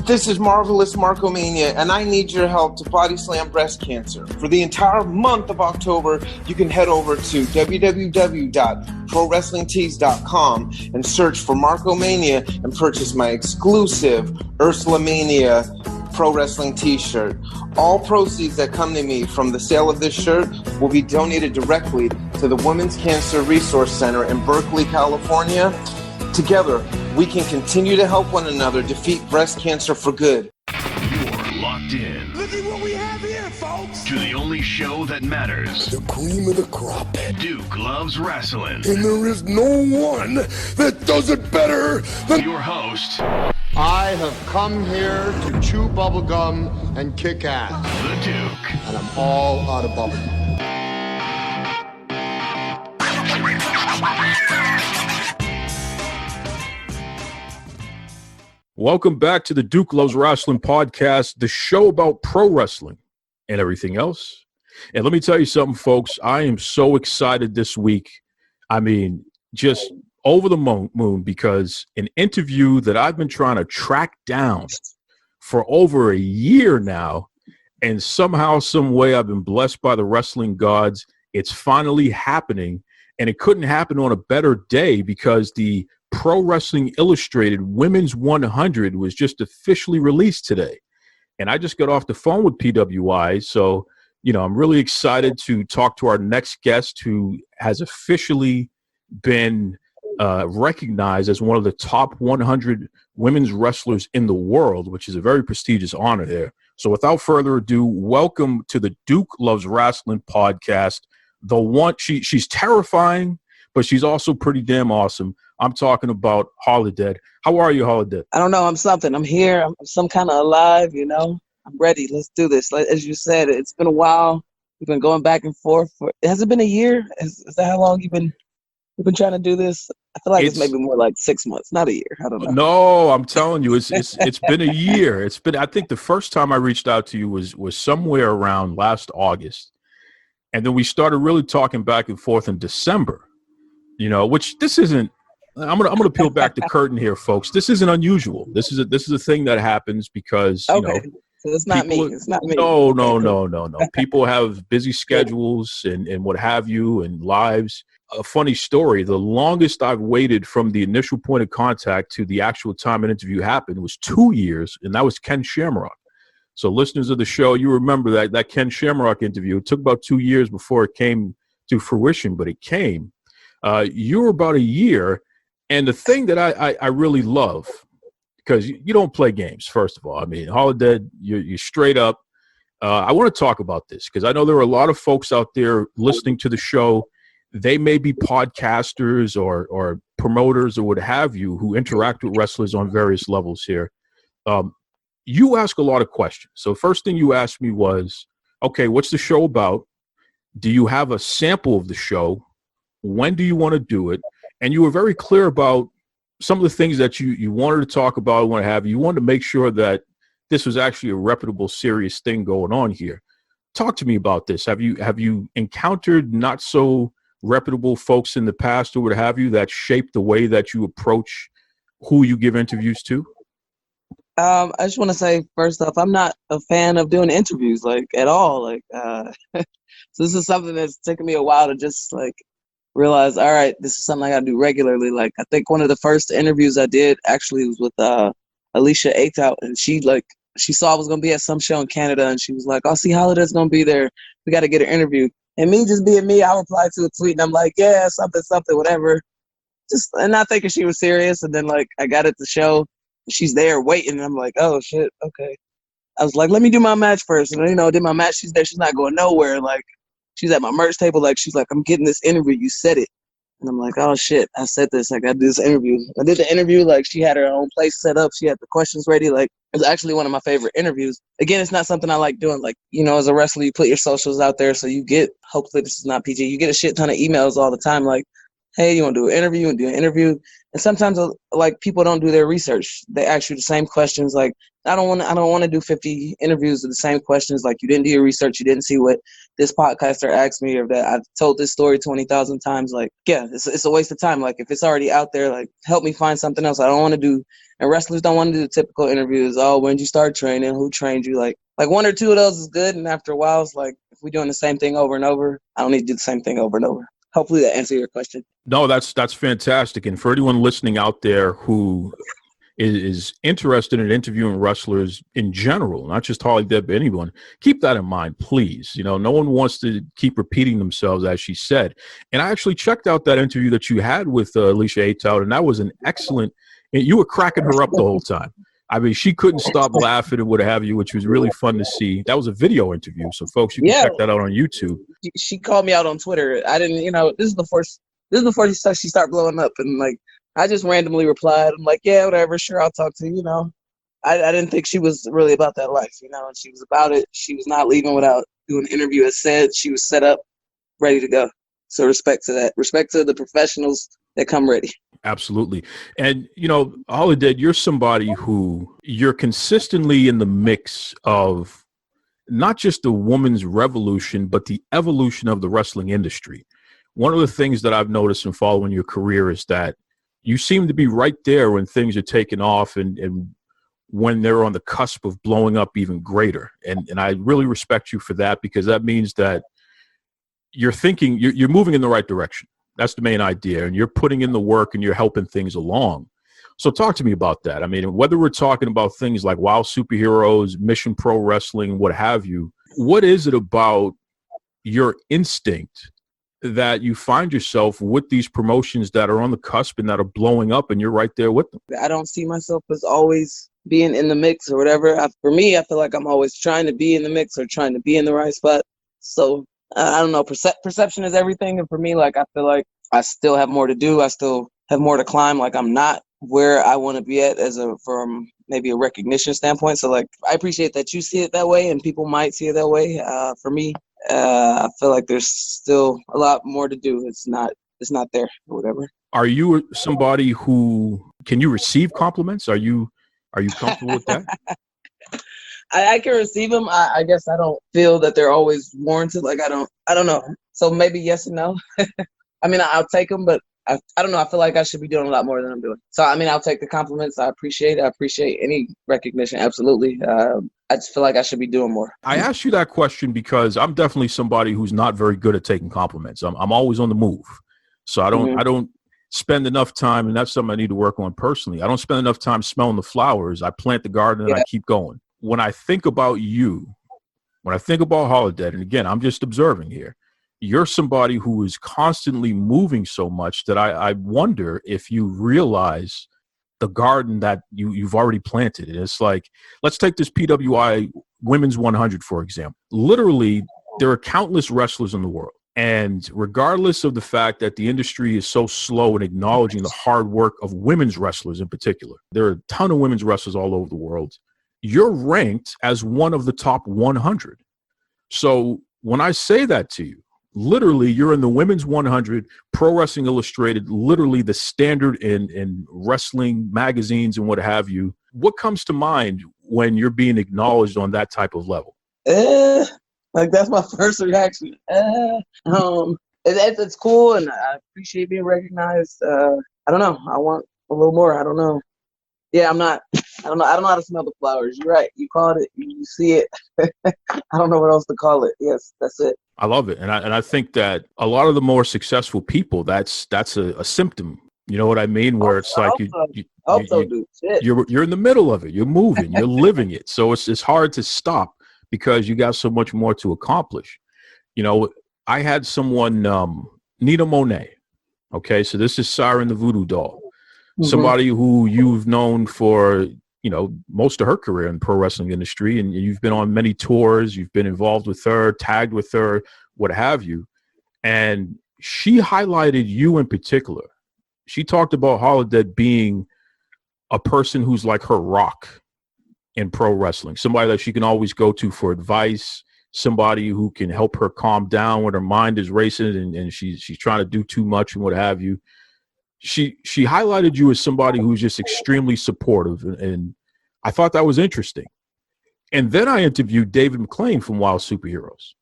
This is Marvelous Markomania, and I need your help to body slam breast cancer. For the entire month of October, you can head over to www.prowrestlingtees.com and search for Markomania and purchase my exclusive Ursula Mania Pro Wrestling t-shirt. All proceeds that come to me from the sale of this shirt will be donated directly to the Women's Cancer Resource Center in Berkeley, California. Together, we can continue to help one another defeat breast cancer for good. You're locked in. Look at what we have here, folks. To the only show that matters. The cream of the crop. Duke loves wrestling. And there is no one that does it better than your host. I have come here to chew bubblegum and kick ass. The Duke. And I'm all out of bubblegum. Welcome back to the Duke Loves Wrestling podcast, the show about pro wrestling and everything else. And let me tell you something, folks. I am so excited this week. I mean, just over the moon, because an interview that I've been trying to track down for over a year now, and somehow, some way, I've been blessed by the wrestling gods. It's finally happening, and it couldn't happen on a better day because the Pro Wrestling Illustrated Women's 100 was just officially released today. And I just got off the phone with PWI. So, you know, I'm really excited to talk to our next guest who has officially been recognized as one of the top 100 women's wrestlers in the world, which is a very prestigious honor there. So without further ado, welcome to the Duke Loves Wrestling podcast. The one, she's terrifying, but she's also pretty damn awesome. I'm talking about Holidead. How are you, Holidead? I don't know. I'm something. I'm here. I'm some kind of alive, you know. I'm ready. Let's do this. As you said, it's been a while. We've been going back and forth. Has it been a year? Is that how long you've been trying to do this? I feel like it's maybe more like 6 months, not a year. I don't know. No, I'm telling you, it's been a year. It's been. I think the first time I reached out to you was somewhere around last August, and then we started really talking back and forth in December. You know, which this isn't. I'm gonna peel back the curtain here, folks. This isn't unusual. This is a thing that happens because you know. So it's not me. It's not me. No. People have busy schedules and what have you and lives. A funny story. The longest I've waited from the initial point of contact to the actual time an interview happened was 2 years, and that was Ken Shamrock. So listeners of the show, you remember that Ken Shamrock interview. It took about 2 years before it came to fruition, but it came. You were about a year. And the thing that I really love, because you don't play games, first of all. I mean, Holidead, you're straight up. I want to talk about this because I know there are a lot of folks out there listening to the show. They may be podcasters or promoters or what have you who interact with wrestlers on various levels here. You ask a lot of questions. So first thing you asked me was, okay, what's the show about? Do you have a sample of the show? When do you want to do it? And you were very clear about some of the things that you wanted to talk about, want to have. You wanted to make sure that this was actually a reputable, serious thing going on here. Talk to me about this. Have you encountered not so reputable folks in the past or what have you that shaped the way that you approach who you give interviews to? I just want to say, first off, I'm not a fan of doing interviews, like, at all. Like, so this is something that's taken me a while to just, like, realize, all right, this is something I got to do regularly. Like, I think one of the first interviews I did actually was with Alicia Aitout, and she saw I was going to be at some show in Canada, and she was like, oh, see, Holidead's going to be there. We got to get an interview. And me just being me, I replied to a tweet, and I'm like, yeah, something, whatever. Just, and not thinking she was serious. And then, like, I got at the show, and she's there waiting, and I'm like, oh, shit, okay. I was like, let me do my match first. And, you know, did my match. She's there. She's not going nowhere. Like, she's at my merch table. Like, she's like, I'm getting this interview. You said it. And I'm like, oh, shit, I said this. I got to do this interview. I did the interview. Like, she had her own place set up. She had the questions ready. Like, it was actually one of my favorite interviews. Again, it's not something I like doing. Like, you know, as a wrestler, you put your socials out there. So you get, hopefully this is not PG, you get a shit ton of emails all the time. Like, hey, you want to do an interview? And do an interview. And sometimes like people don't do their research. They ask you the same questions. Like I don't want to do 50 interviews with the same questions. Like you didn't do your research. You didn't see what this podcaster asked me, or that I've told this story 20,000 times. Like, yeah, it's a waste of time. Like if it's already out there, like help me find something else. I don't want to do, and wrestlers don't want to do the typical interviews. Oh, when did you start training? Who trained you? Like one or two of those is good. And after a while, it's like, if we're doing the same thing over and over, I don't need to do the same thing over and over. Hopefully that answers your question. No, that's fantastic. And for anyone listening out there who is interested in interviewing wrestlers in general, not just Holidead, but anyone, keep that in mind, please. You know, no one wants to keep repeating themselves, as she said. And I actually checked out that interview that you had with Alicia Ataud, and that was an excellent. You were cracking her up the whole time. I mean, she couldn't stop laughing and what have you, which was really fun to see. That was a video interview, so folks, you can check that out on YouTube. She called me out on Twitter. I didn't, this is before she started blowing up, and like I just randomly replied. I'm like, yeah, whatever, sure, I'll talk to you. I didn't think she was really about that life, and she was about it. She was not leaving without doing an interview. As said, she was set up, ready to go. So respect to that. Respect to the professionals that come ready. Absolutely. And, Holidead, you're somebody who you're consistently in the mix of not just the women's revolution, but the evolution of the wrestling industry. One of the things that I've noticed in following your career is that you seem to be right there when things are taking off and when they're on the cusp of blowing up even greater. And I really respect you for that, because that means that you're moving in the right direction. That's the main idea. And you're putting in the work and you're helping things along. So talk to me about that. I mean, whether we're talking about things like Wild Superheroes, Mission Pro Wrestling, what have you, what is it about your instinct that you find yourself with these promotions that are on the cusp and that are blowing up and you're right there with them? I don't see myself as always being in the mix or whatever. For me, I feel like I'm always trying to be in the mix or trying to be in the right spot. So I don't know. Perception is everything. And for me, like, I feel like I still have more to do. I still have more to climb. Like, I'm not where I want to be at from maybe a recognition standpoint. So, like, I appreciate that you see it that way and people might see it that way. For me, I feel like there's still a lot more to do. It's not there or whatever. Are you somebody who can you receive compliments? Are you comfortable with that? I can receive them. I guess I don't feel that they're always warranted. Like, I don't know. So maybe yes and no. I mean, I'll take them, but I don't know. I feel like I should be doing a lot more than I'm doing. So, I mean, I'll take the compliments. I appreciate it. I appreciate any recognition. Absolutely. I just feel like I should be doing more. I asked you that question because I'm definitely somebody who's not very good at taking compliments. I'm always on the move. So I don't spend enough time, and that's something I need to work on personally. I don't spend enough time smelling the flowers. I plant the garden and I keep going. When I think about you, when I think about Holidead, and again, I'm just observing here, you're somebody who is constantly moving so much that I wonder if you realize the garden that you've already planted. And it's like, let's take this PWI Women's 100, for example. Literally, there are countless wrestlers in the world. And regardless of the fact that the industry is so slow in acknowledging the hard work of women's wrestlers in particular, there are a ton of women's wrestlers all over the world. You're ranked as one of the top 100. So when I say that to you, literally, you're in the Women's 100, Pro Wrestling Illustrated, literally the standard in wrestling magazines and what have you. What comes to mind when you're being acknowledged on that type of level? Like, that's my first reaction. It's cool, and I appreciate being recognized. I don't know. I want a little more. I don't know. Yeah, I don't know how to smell the flowers. You're right. You called it. You see it. I don't know what else to call it. Yes, that's it. I love it. And I think that a lot of the more successful people, that's a symptom. You know what I mean? Where it's like you're in the middle of it. You're moving. You're living it. So it's hard to stop because you got so much more to accomplish. You know, I had someone, Nina Monet. Okay, so this is Siren the Voodoo Doll. Somebody who you've known for, most of her career in the pro wrestling industry, and you've been on many tours, you've been involved with her, tagged with her, what have you. And she highlighted you in particular. She talked about Holidead being a person who's like her rock in pro wrestling, somebody that she can always go to for advice, somebody who can help her calm down when her mind is racing and she's trying to do too much and what have you. She highlighted you as somebody who's just extremely supportive, and I thought that was interesting. And then I interviewed David McClain from Wild Superheroes,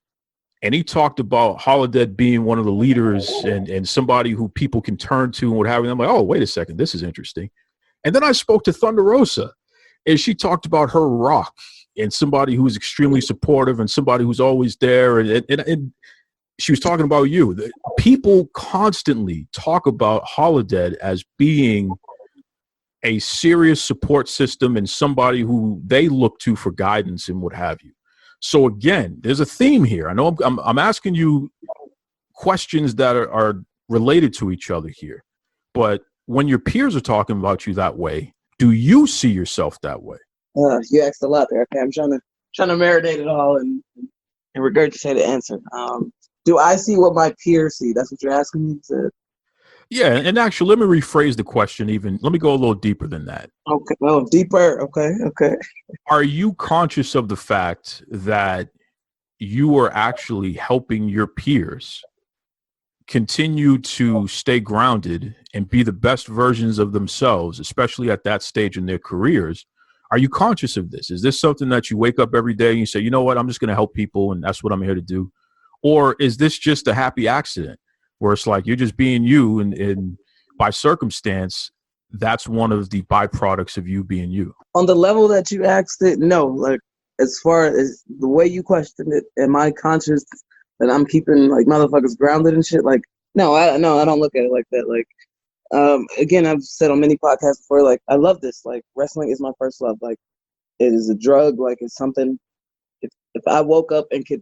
and he talked about Holidead being one of the leaders and somebody who people can turn to and what have you. I'm like, oh, wait a second, this is interesting. And then I spoke to Thunder Rosa, and she talked about her rock and somebody who's extremely supportive and somebody who's always there. And she was talking about you. People constantly talk about Holidead as being a serious support system and somebody who they look to for guidance and what have you. So again, there's a theme here. I know I'm asking you questions that are related to each other here, but when your peers are talking about you that way, do you see yourself that way? You asked a lot there. Okay, I'm trying to marinate it all and regurgitate the answer. Do I see what my peers see? That's what you're asking me? Yeah, and actually, let me rephrase the question even. Let me go a little deeper than that. Okay, oh, deeper. Okay. Are you conscious of the fact that you are actually helping your peers continue to stay grounded and be the best versions of themselves, especially at that stage in their careers? Are you conscious of this? Is this something that you wake up every day and you say, you know what, I'm just going to help people and that's what I'm here to do? Or is this just a happy accident where it's like you're just being you and by circumstance, that's one of the byproducts of you being you? On the level that you asked it, no. Like, as far as the way you questioned it, am I conscious that I'm keeping like motherfuckers grounded and shit? Like, no, I don't look at it like that. Like, again, I've said on many podcasts before, like, I love this. Like, wrestling is my first love. Like, it is a drug. Like, it's something. If I woke up and could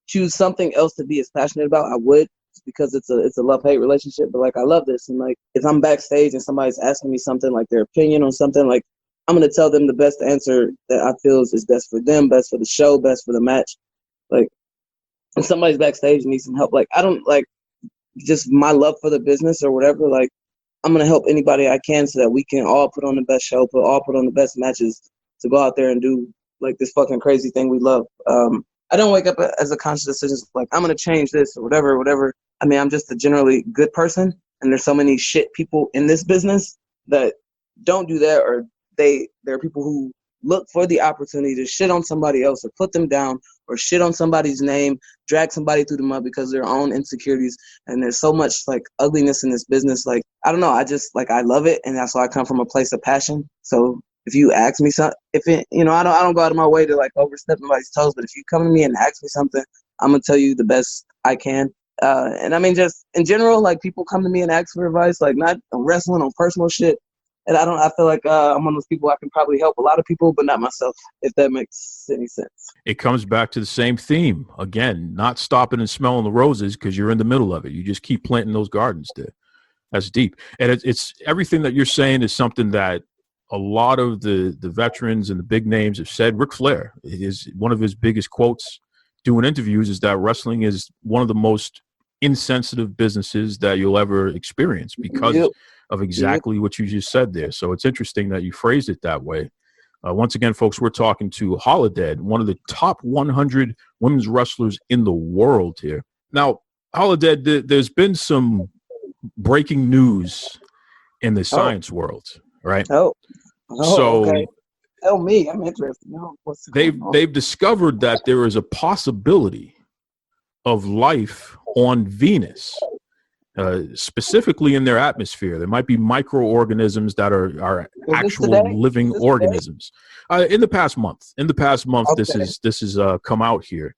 choose something else to be as passionate about, I would, because it's a love-hate relationship. But like, I love this, and like, if I'm backstage and somebody's asking me something, like their opinion on something, like, I'm gonna tell them the best answer that I feel is best for them, best for the show, best for the match. Like, if somebody's backstage and needs some help, like, I don't like just my love for the business or whatever. Like, I'm gonna help anybody I can so that we can all put on the best show, put on the best matches to go out there and do like this fucking crazy thing we love. I don't wake up as a conscious decision like I'm gonna change this or whatever. I mean, I'm just a generally good person, and there's so many shit people in this business that don't do that, or there are people who look for the opportunity to shit on somebody else or put them down or shit on somebody's name, drag somebody through the mud because of their own insecurities. And there's so much like ugliness in this business. Like, I don't know. I just like, I love it. And that's why I come from a place of passion. So if you ask me something, I don't go out of my way to like overstep nobody's toes, but if you come to me and ask me something, I'm going to tell you the best I can. And I mean, just in general, like, people come to me and ask for advice, like not on wrestling, on personal shit. And I feel like I'm one of those people I can probably help a lot of people, but not myself, if that makes any sense. It comes back to the same theme. Again, not stopping and smelling the roses because you're in the middle of it. You just keep planting those gardens there. That's deep. And it's everything that you're saying is something that a lot of the veterans and the big names have said. Ric Flair, is one of his biggest quotes doing interviews is that wrestling is one of the most insensitive businesses that you'll ever experience because of exactly what you just said there. So it's interesting that you phrased it that way. Once again, folks, we're talking to Holidead, one of the top 100 women's wrestlers in the world here. Now, Holidead, there's been some breaking news in the science world, right? So okay. Tell me, I'm interested. No, they've discovered that there is a possibility of life on Venus, specifically in their atmosphere. There might be microorganisms that are actual living organisms. In the past month, okay. This has come out here.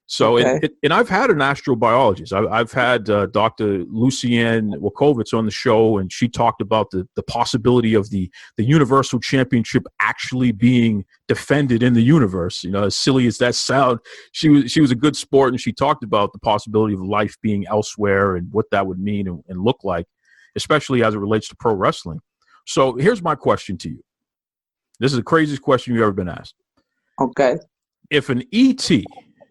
So, okay. And I've had an astrobiologist. I've had Dr. Lucianne Wakovitz on the show, and she talked about the possibility of the Universal Championship actually being defended in the universe. You know, as silly as that sounds, she was a good sport, and she talked about the possibility of life being elsewhere and what that would mean and look like, especially as it relates to pro wrestling. So here's my question to you. This is the craziest question you've ever been asked. Okay. If an ET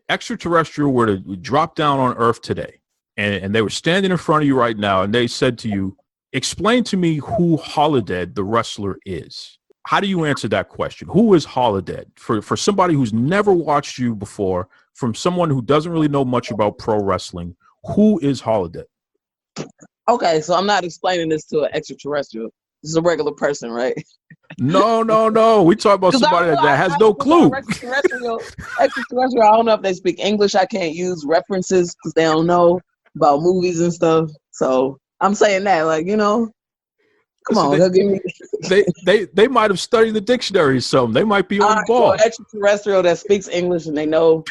extraterrestrial were to drop down on Earth today, and they were standing in front of you right now, and they said to you, explain to me who Holidead, the wrestler, is, How do you answer that question? Who is Holidead? For somebody who's never watched you before, from someone who doesn't really know much about pro wrestling, who is Holidead? Okay, so I'm not explaining this to an extraterrestrial. This is a regular person, right? No. We talk about somebody that has no clue. Extraterrestrial, I don't know if they speak English. I can't use references because they don't know about movies and stuff. So I'm saying that, like, you know, come on, they'll give me. They might have studied the dictionary or something. They might be on the ball. So extraterrestrial that speaks English and they know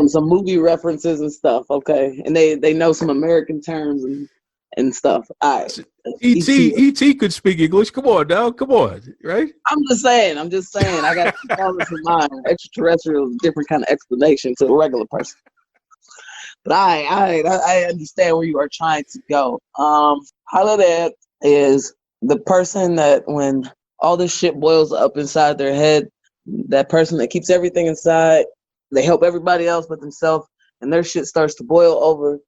some movie references and stuff. Okay, and they know some American terms and stuff. All right. E.T. could speak English. Come on now. Come on. Right? I'm just saying. I got to keep all this in mind. Extraterrestrial is a different kind of explanation to a regular person. But I understand where you are trying to go. Holidead is the person that when all this shit boils up inside their head, that person that keeps everything inside, they help everybody else but themselves, and their shit starts to boil over.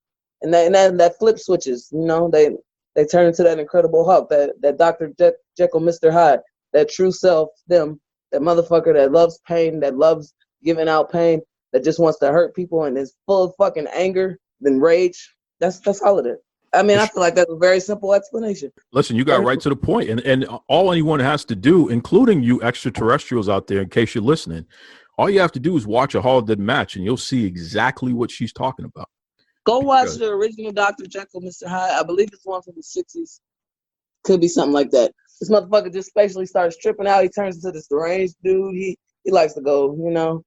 And that flip switches, you know, they turn into that Incredible Hulk, that Dr. Jekyll, Mr. Hyde, that true self, them, that motherfucker that loves pain, that loves giving out pain, that just wants to hurt people and is full of fucking anger and rage. That's Holidead. I mean, I feel like that's a very simple explanation. Listen, you got right to the point. And all anyone has to do, including you extraterrestrials out there, in case you're listening, all you have to do is watch a Holidead match and you'll see exactly what she's talking about. Go watch the original Dr. Jekyll, Mr. Hyde. I believe it's one from the 60s. Could be something like that. This motherfucker just spatially starts tripping out. He turns into this deranged dude. He likes to go, you know,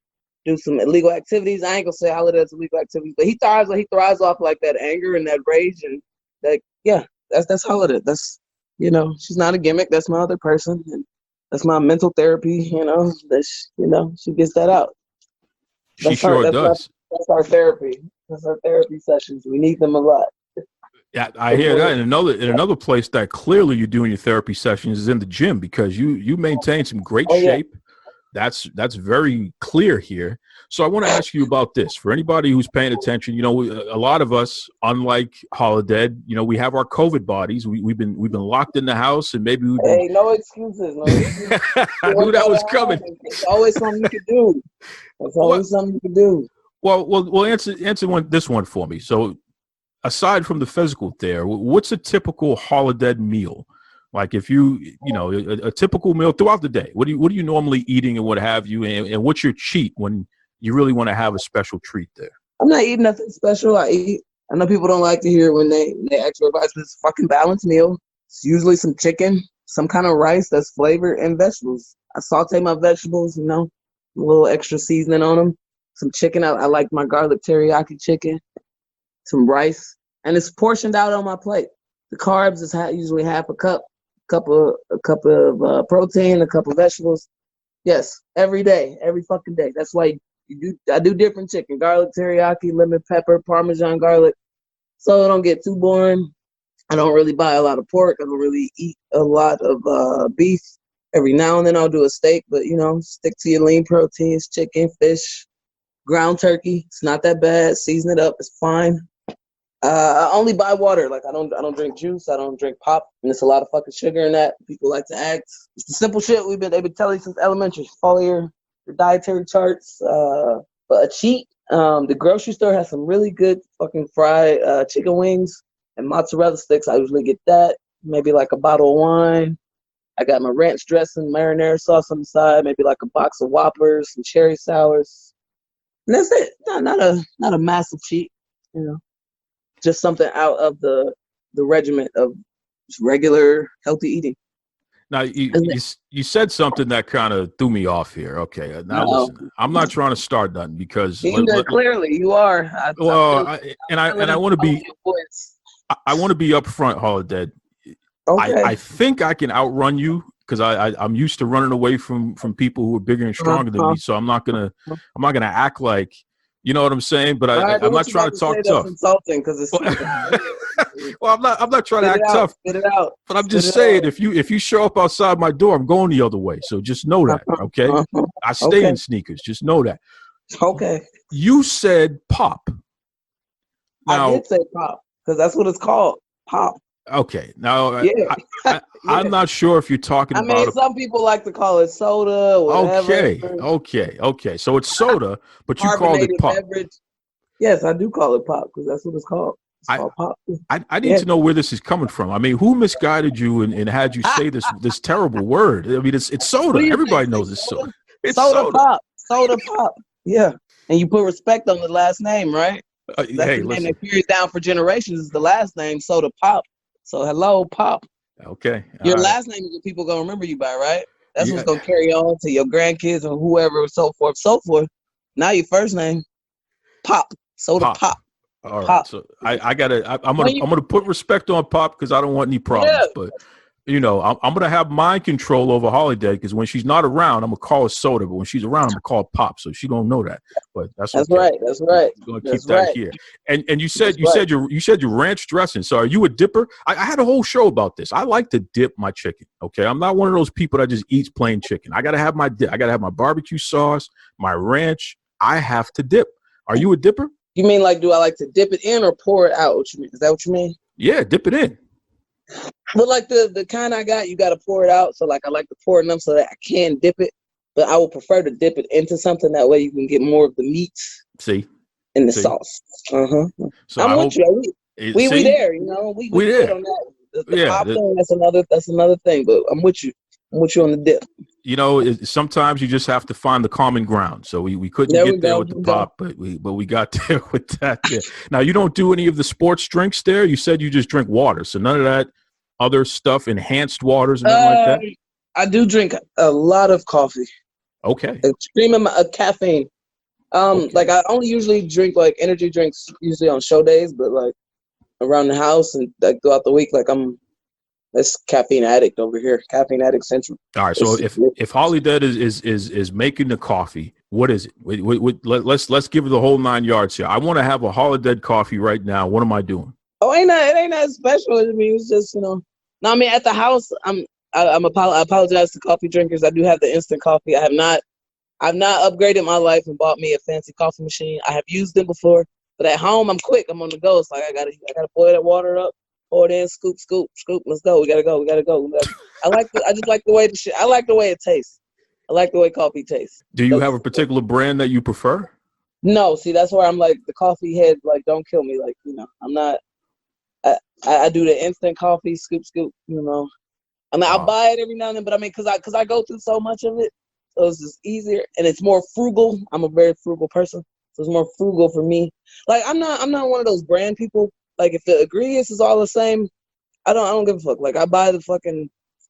do some illegal activities. I ain't gonna say Holidead's illegal activities, but he thrives off like that anger and that rage and that. Yeah, that's Holidead. That's, you know, she's not a gimmick. That's my other person, and that's my mental therapy. You know, she gets that out. She sure does. That's our therapy. That's our therapy sessions. We need them a lot. Yeah, I hear that. And another place that clearly you're doing your therapy sessions is in the gym, because you maintain some great shape. That's very clear here. So I want to ask you about this. For anybody who's paying attention, you know, a lot of us, unlike Holidead, you know, we have our COVID bodies. We've been locked in the house, and maybe we've been... Hey, no excuses. No excuses. I knew that was coming. There's always something you can do. There's always something you can do. Well, answer this one for me. So, aside from the physical there, what's a typical Holidead meal? Like, if you know, a typical meal throughout the day, what are you normally eating and what have you? And what's your cheat when you really want to have a special treat there? I'm not eating nothing special. I know people don't like to hear when they ask for advice, but it's a fucking balanced meal. It's usually some chicken, some kind of rice that's flavored, and vegetables. I saute my vegetables, you know, a little extra seasoning on them. Some chicken. I like my garlic teriyaki chicken. Some rice, and it's portioned out on my plate. The carbs is usually half a cup of protein, a cup of vegetables. Yes, every day, every fucking day. That's why I do different chicken: garlic teriyaki, lemon pepper, Parmesan garlic, so it don't get too boring. I don't really buy a lot of pork. I don't really eat a lot of beef. Every now and then I'll do a steak, but you know, stick to your lean proteins: chicken, fish. Ground turkey, it's not that bad. Season it up, it's fine. I only buy water. Like I don't drink juice. I don't drink pop, and there's a lot of fucking sugar in that. People like to act. It's the simple shit they've been telling you since elementary. Follow your dietary charts. But a cheat. The grocery store has some really good fucking fried chicken wings and mozzarella sticks. I usually get that. Maybe like a bottle of wine. I got my ranch dressing, marinara sauce on the side. Maybe like a box of Whoppers, some cherry sours. And that's it. Not a massive cheat, you know. Just something out of the regiment of just regular healthy eating. Now you said something that kind of threw me off here. Okay, now listen, I'm not trying to start nothing because clearly you are. I want to be. I want to be upfront, Holidead. Okay. I think I can outrun you because I'm used to running away from people who are bigger and stronger than me. So I'm not gonna act like, you know what I'm saying. But I'm not trying to talk tough. Insulting because it's. Well, I'm not trying to act tough. Spit it out. But I'm just saying, if you show up outside my door, I'm going the other way. So just know that, okay? I stay in sneakers. Just know that. Okay. You said pop. Now, I did say pop because that's what it's called. Pop. Okay. Now, Yeah. I'm not sure if you're talking I about. mean, some people like to call it soda or whatever. Okay. So it's soda, but you called it Carbonated pop. beverage. Yes, I do call it pop because that's what it's called. It's called pop. I need to know where this is coming from. I mean, who misguided you and had you say this terrible word? I mean, it's soda. Everybody knows it's soda. It's soda. Pop. Soda pop. Yeah. And you put respect on the last name, right? That's Hey, the listen. name that carries down for generations is the last name, Soda Pop. So hello, Pop. Okay. Your last name is what people gonna remember you by, right? That's what's gonna carry on to your grandkids or whoever, so forth, so forth. Now your first name, Pop. Soda Pop. All right. Pop. So I'm gonna put respect on Pop because I don't want any problems. Yeah. But I'm gonna have mind control over Holidead because when she's not around, I'm gonna call her soda, but when she's around, I'm gonna call her Pop. So she don't know that. But that's okay. Right. That's right. We're gonna keep that here. And you said your ranch dressing. So are you a dipper? I had a whole show about this. I like to dip my chicken. Okay, I'm not one of those people that just eats plain chicken. I gotta have my dip. I gotta have my barbecue sauce, my ranch. I have to dip. Are you a dipper? You mean like, do I like to dip it in or pour it out? What you mean? Is that what you mean? Yeah, dip it in. But like the kind I got, you got to pour it out. So like I like to pour it in so that I can dip it. But I would prefer to dip it into something that way you can get more of the meat. See, and the sauce. So I'm with you. We there. We there on that. The pop thing, that's another thing. But I'm with you. I'm with you on the dip. Sometimes you just have to find the common ground. So we couldn't get there with the pop, but we got there with that. There. Now you don't do any of the sports drinks there. You said you just drink water, so none of that other stuff, enhanced waters and nothing like that. I do drink a lot of coffee. Okay. Extreme amount of caffeine. Like I only usually drink like energy drinks usually on show days, but like around the house and like throughout the week, like I'm this caffeine addict over here. Caffeine addict central. All right. So if Holidead is making the coffee, what is it? Let's give it the whole 9 yards here. I want to have a Holidead coffee right now. What am I doing? Oh, it ain't that special. I mean, it's just No, I mean at the house, I apologize to coffee drinkers. I do have the instant coffee. I've not upgraded my life and bought me a fancy coffee machine. I have used them before, but at home I'm quick. I'm on the go. It's like I gotta boil that water up. Pour it in, scoop. Let's go. We gotta go. I just like the way I like the way it tastes. I like the way coffee tastes. Do you have a particular brand that you prefer? No, see, that's where I'm like the coffee head. Like, don't kill me. Like, I'm not. I do the instant coffee, scoop. I mean, I'll buy it every now and then, but I mean, cause I go through so much of it, so it's just easier and it's more frugal. I'm a very frugal person, so it's more frugal for me. Like, I'm not one of those brand people. Like, if the ingredients is all the same, I don't give a fuck. Like, I buy the fucking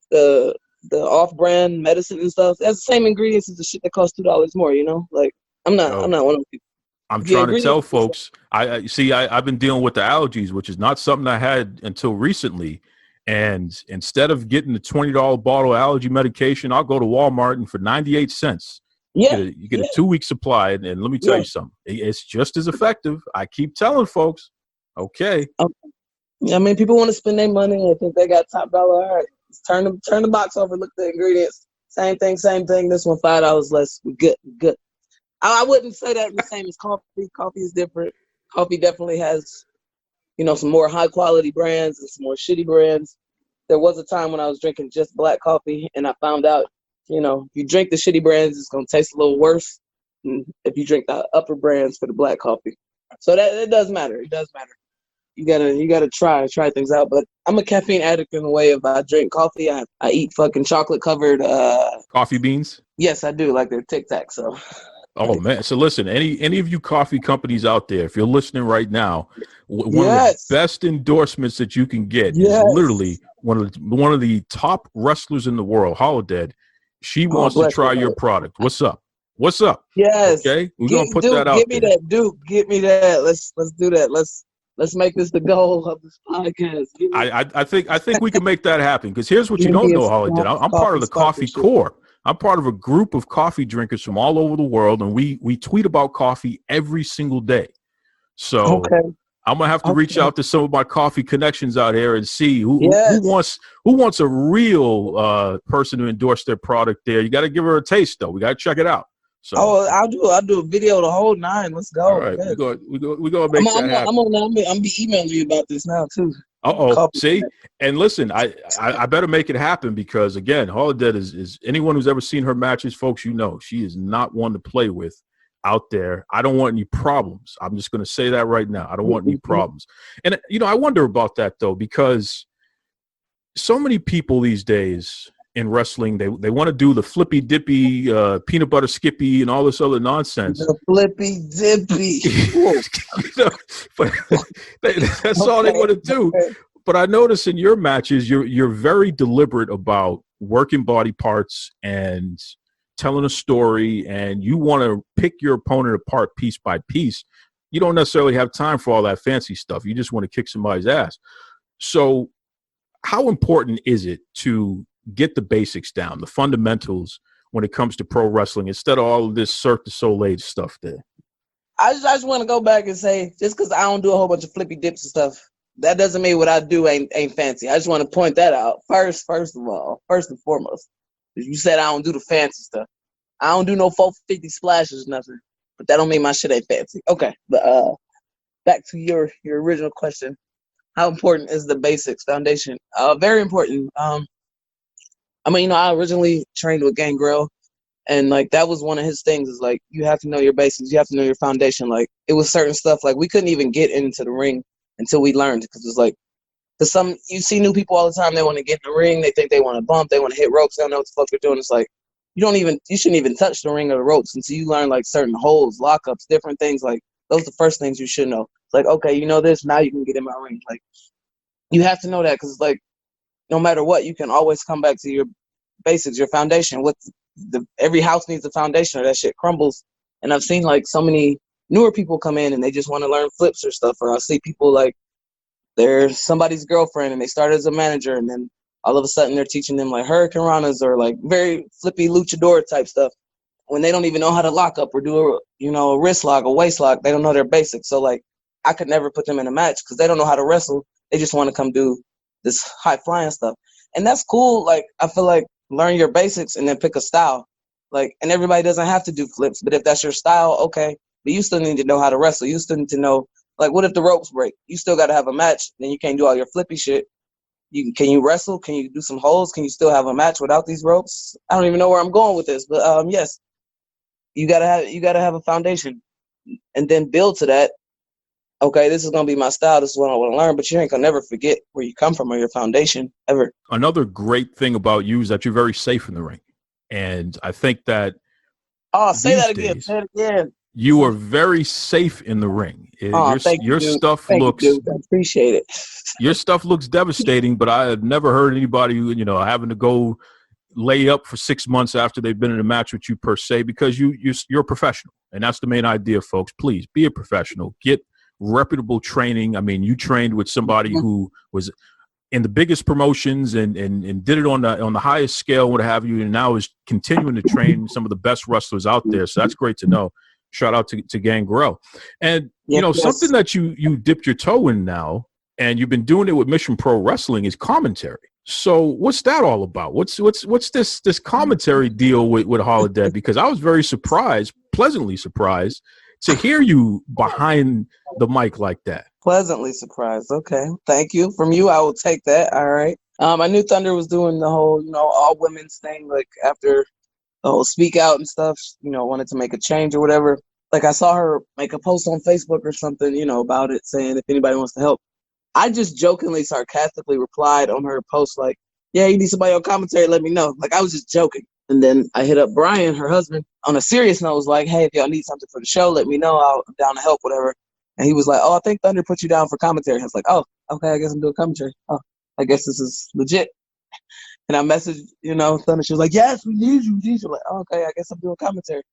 the off-brand medicine and stuff. It has the same ingredients as the shit that costs $2 more. Like, I'm not one of those people. I'm trying to tell folks. I've been dealing with the allergies, which is not something I had until recently. And instead of getting the $20 bottle of allergy medication, I'll go to Walmart and for 98 cents, you get a 2-week supply. And let me tell you something. It's just as effective. I keep telling folks. Okay. I mean, people want to spend their money. I think they got top dollar. All right, turn the box over. Look at the ingredients. Same thing. This one $5 less. We good. I wouldn't say that the same as coffee. Coffee is different. Coffee definitely has, some more high quality brands and some more shitty brands. There was a time when I was drinking just black coffee, and I found out, if you drink the shitty brands, it's gonna taste a little worse than if you drink the upper brands for the black coffee. So that it does matter. It does matter. You gotta try things out. But I'm a caffeine addict in the way of I drink coffee. I eat fucking chocolate covered coffee beans. Yes, I do. Like they're Tic Tac. So. Oh man! So listen, any of you coffee companies out there, if you're listening right now, one of the best endorsements that you can get is literally one of the top wrestlers in the world, Holidead. She wants to try your product. What's up? Yes. Okay, we're gonna put that out. Give me that, Duke. Give me that. Let's do that. Let's make this the goal of this podcast. I think we can make that happen because here's what you don't know, Holidead. I'm part of the Coffee Corps. I'm part of a group of coffee drinkers from all over the world, and we tweet about coffee every single day. So I'm gonna have to reach out to some of my coffee connections out here and see who wants a real person to endorse their product. There, you got to give her a taste though. We got to check it out. So, I'll do a video the whole 9. Let's all go. right, Good. we're going to make that happen. I'm be emailing you about this now too. See, and listen, I better make it happen because again, Holidead is anyone who's ever seen her matches, folks. You know, she is not one to play with out there. I don't want any problems. I'm just going to say that right now. I don't want any problems. And I wonder about that though, because so many people these days in wrestling, they want to do the flippy dippy, peanut butter skippy, and all this other nonsense. The flippy dippy. But that's all they want to do. But I notice in your matches, you're very deliberate about working body parts and telling a story, and you want to pick your opponent apart piece by piece. You don't necessarily have time for all that fancy stuff. You just want to kick somebody's ass. So how important is it to get the basics down, the fundamentals when it comes to pro wrestling, instead of all of this Cirque du Soleil stuff there? I just want to go back and say, just because I don't do a whole bunch of flippy dips and stuff, that doesn't mean what I do ain't fancy. I just want to point that out first and foremost. You said I don't do the fancy stuff. I don't do no 450 splashes, nothing. But that don't mean my shit ain't fancy. Okay, but back to your original question. How important is the basics foundation? Very important. I originally trained with Gangrel, and like that was one of his things. Is like you have to know your basics, you have to know your foundation. Like it was certain stuff like we couldn't even get into the ring until we learned, because it's like, because you see new people all the time. They want to get in the ring, they think they want to bump, they want to hit ropes, they don't know what the fuck they're doing. It's like you shouldn't even touch the ring or the ropes until you learn like certain holds, lockups, different things. Like those are the first things you should know. It's like, okay, you know this, now you can get in my ring. Like you have to know that, because like no matter what, you can always come back to your basics, your foundation. Every house needs a foundation or that shit crumbles. And I've seen like so many newer people come in and they just want to learn flips or stuff. Or I'll see people like they're somebody's girlfriend and they started as a manager, and then all of a sudden they're teaching them like hurricane ranas or like very flippy luchador type stuff when they don't even know how to lock up or do a wrist lock, a waist lock. They don't know their basics. So like I could never put them in a match because they don't know how to wrestle. They just want to come do this high flying stuff. And that's cool. Like I feel like learn your basics and then pick a style. Like, and everybody doesn't have to do flips, but if that's your style, okay. But you still need to know how to wrestle. You still need to know, like, what if the ropes break? You still got to have a match. Then you can't do all your flippy shit. Can you wrestle? Can you do some holds? Can you still have a match without these ropes? I don't even know where I'm going with this, but yes, you gotta have a foundation, and then build to that. Okay, this is gonna be my style. This is what I want to learn. But you ain't gonna never forget where you come from or your foundation ever. Another great thing about you is that you're very safe in the ring, and I think that. Oh, say that again. Say it again. You are very safe in the ring. Your stuff looks. I appreciate it. Your stuff looks devastating, but I have never heard anybody having to go lay up for 6 months after they've been in a match with you per se, because you're a professional, and that's the main idea, folks. Please be a professional. Get reputable training. I mean, you trained with somebody who was in the biggest promotions and did it on the highest scale, what have you, and now is continuing to train some of the best wrestlers out there. So that's great to know. Shout out to Gangrel. And something that you dipped your toe in now, and you've been doing it with Mission Pro Wrestling, is commentary. So what's that all about? What's this commentary deal with Holidead? Because I was very surprised, pleasantly surprised, to hear you behind the mic like that. Pleasantly surprised. Okay. Thank you. From you, I will take that. All right. I knew Thunder was doing the whole, all women's thing, like after the whole speak out and stuff, wanted to make a change or whatever. Like I saw her make a post on Facebook or something, about it, saying if anybody wants to help. I just jokingly, sarcastically replied on her post like, yeah, you need somebody on commentary, let me know. Like I was just joking. And then I hit up Brian, her husband, on a serious note, was like, hey, if y'all need something for the show, let me know. I'm down to help, whatever. And he was like, oh, I think Thunder put you down for commentary. I was like, oh, okay, I guess I'm doing commentary. Oh, I guess this is legit. And I messaged, Thunder. She was like, yes, we need you. I'm like, oh, okay, I guess I'm doing commentary.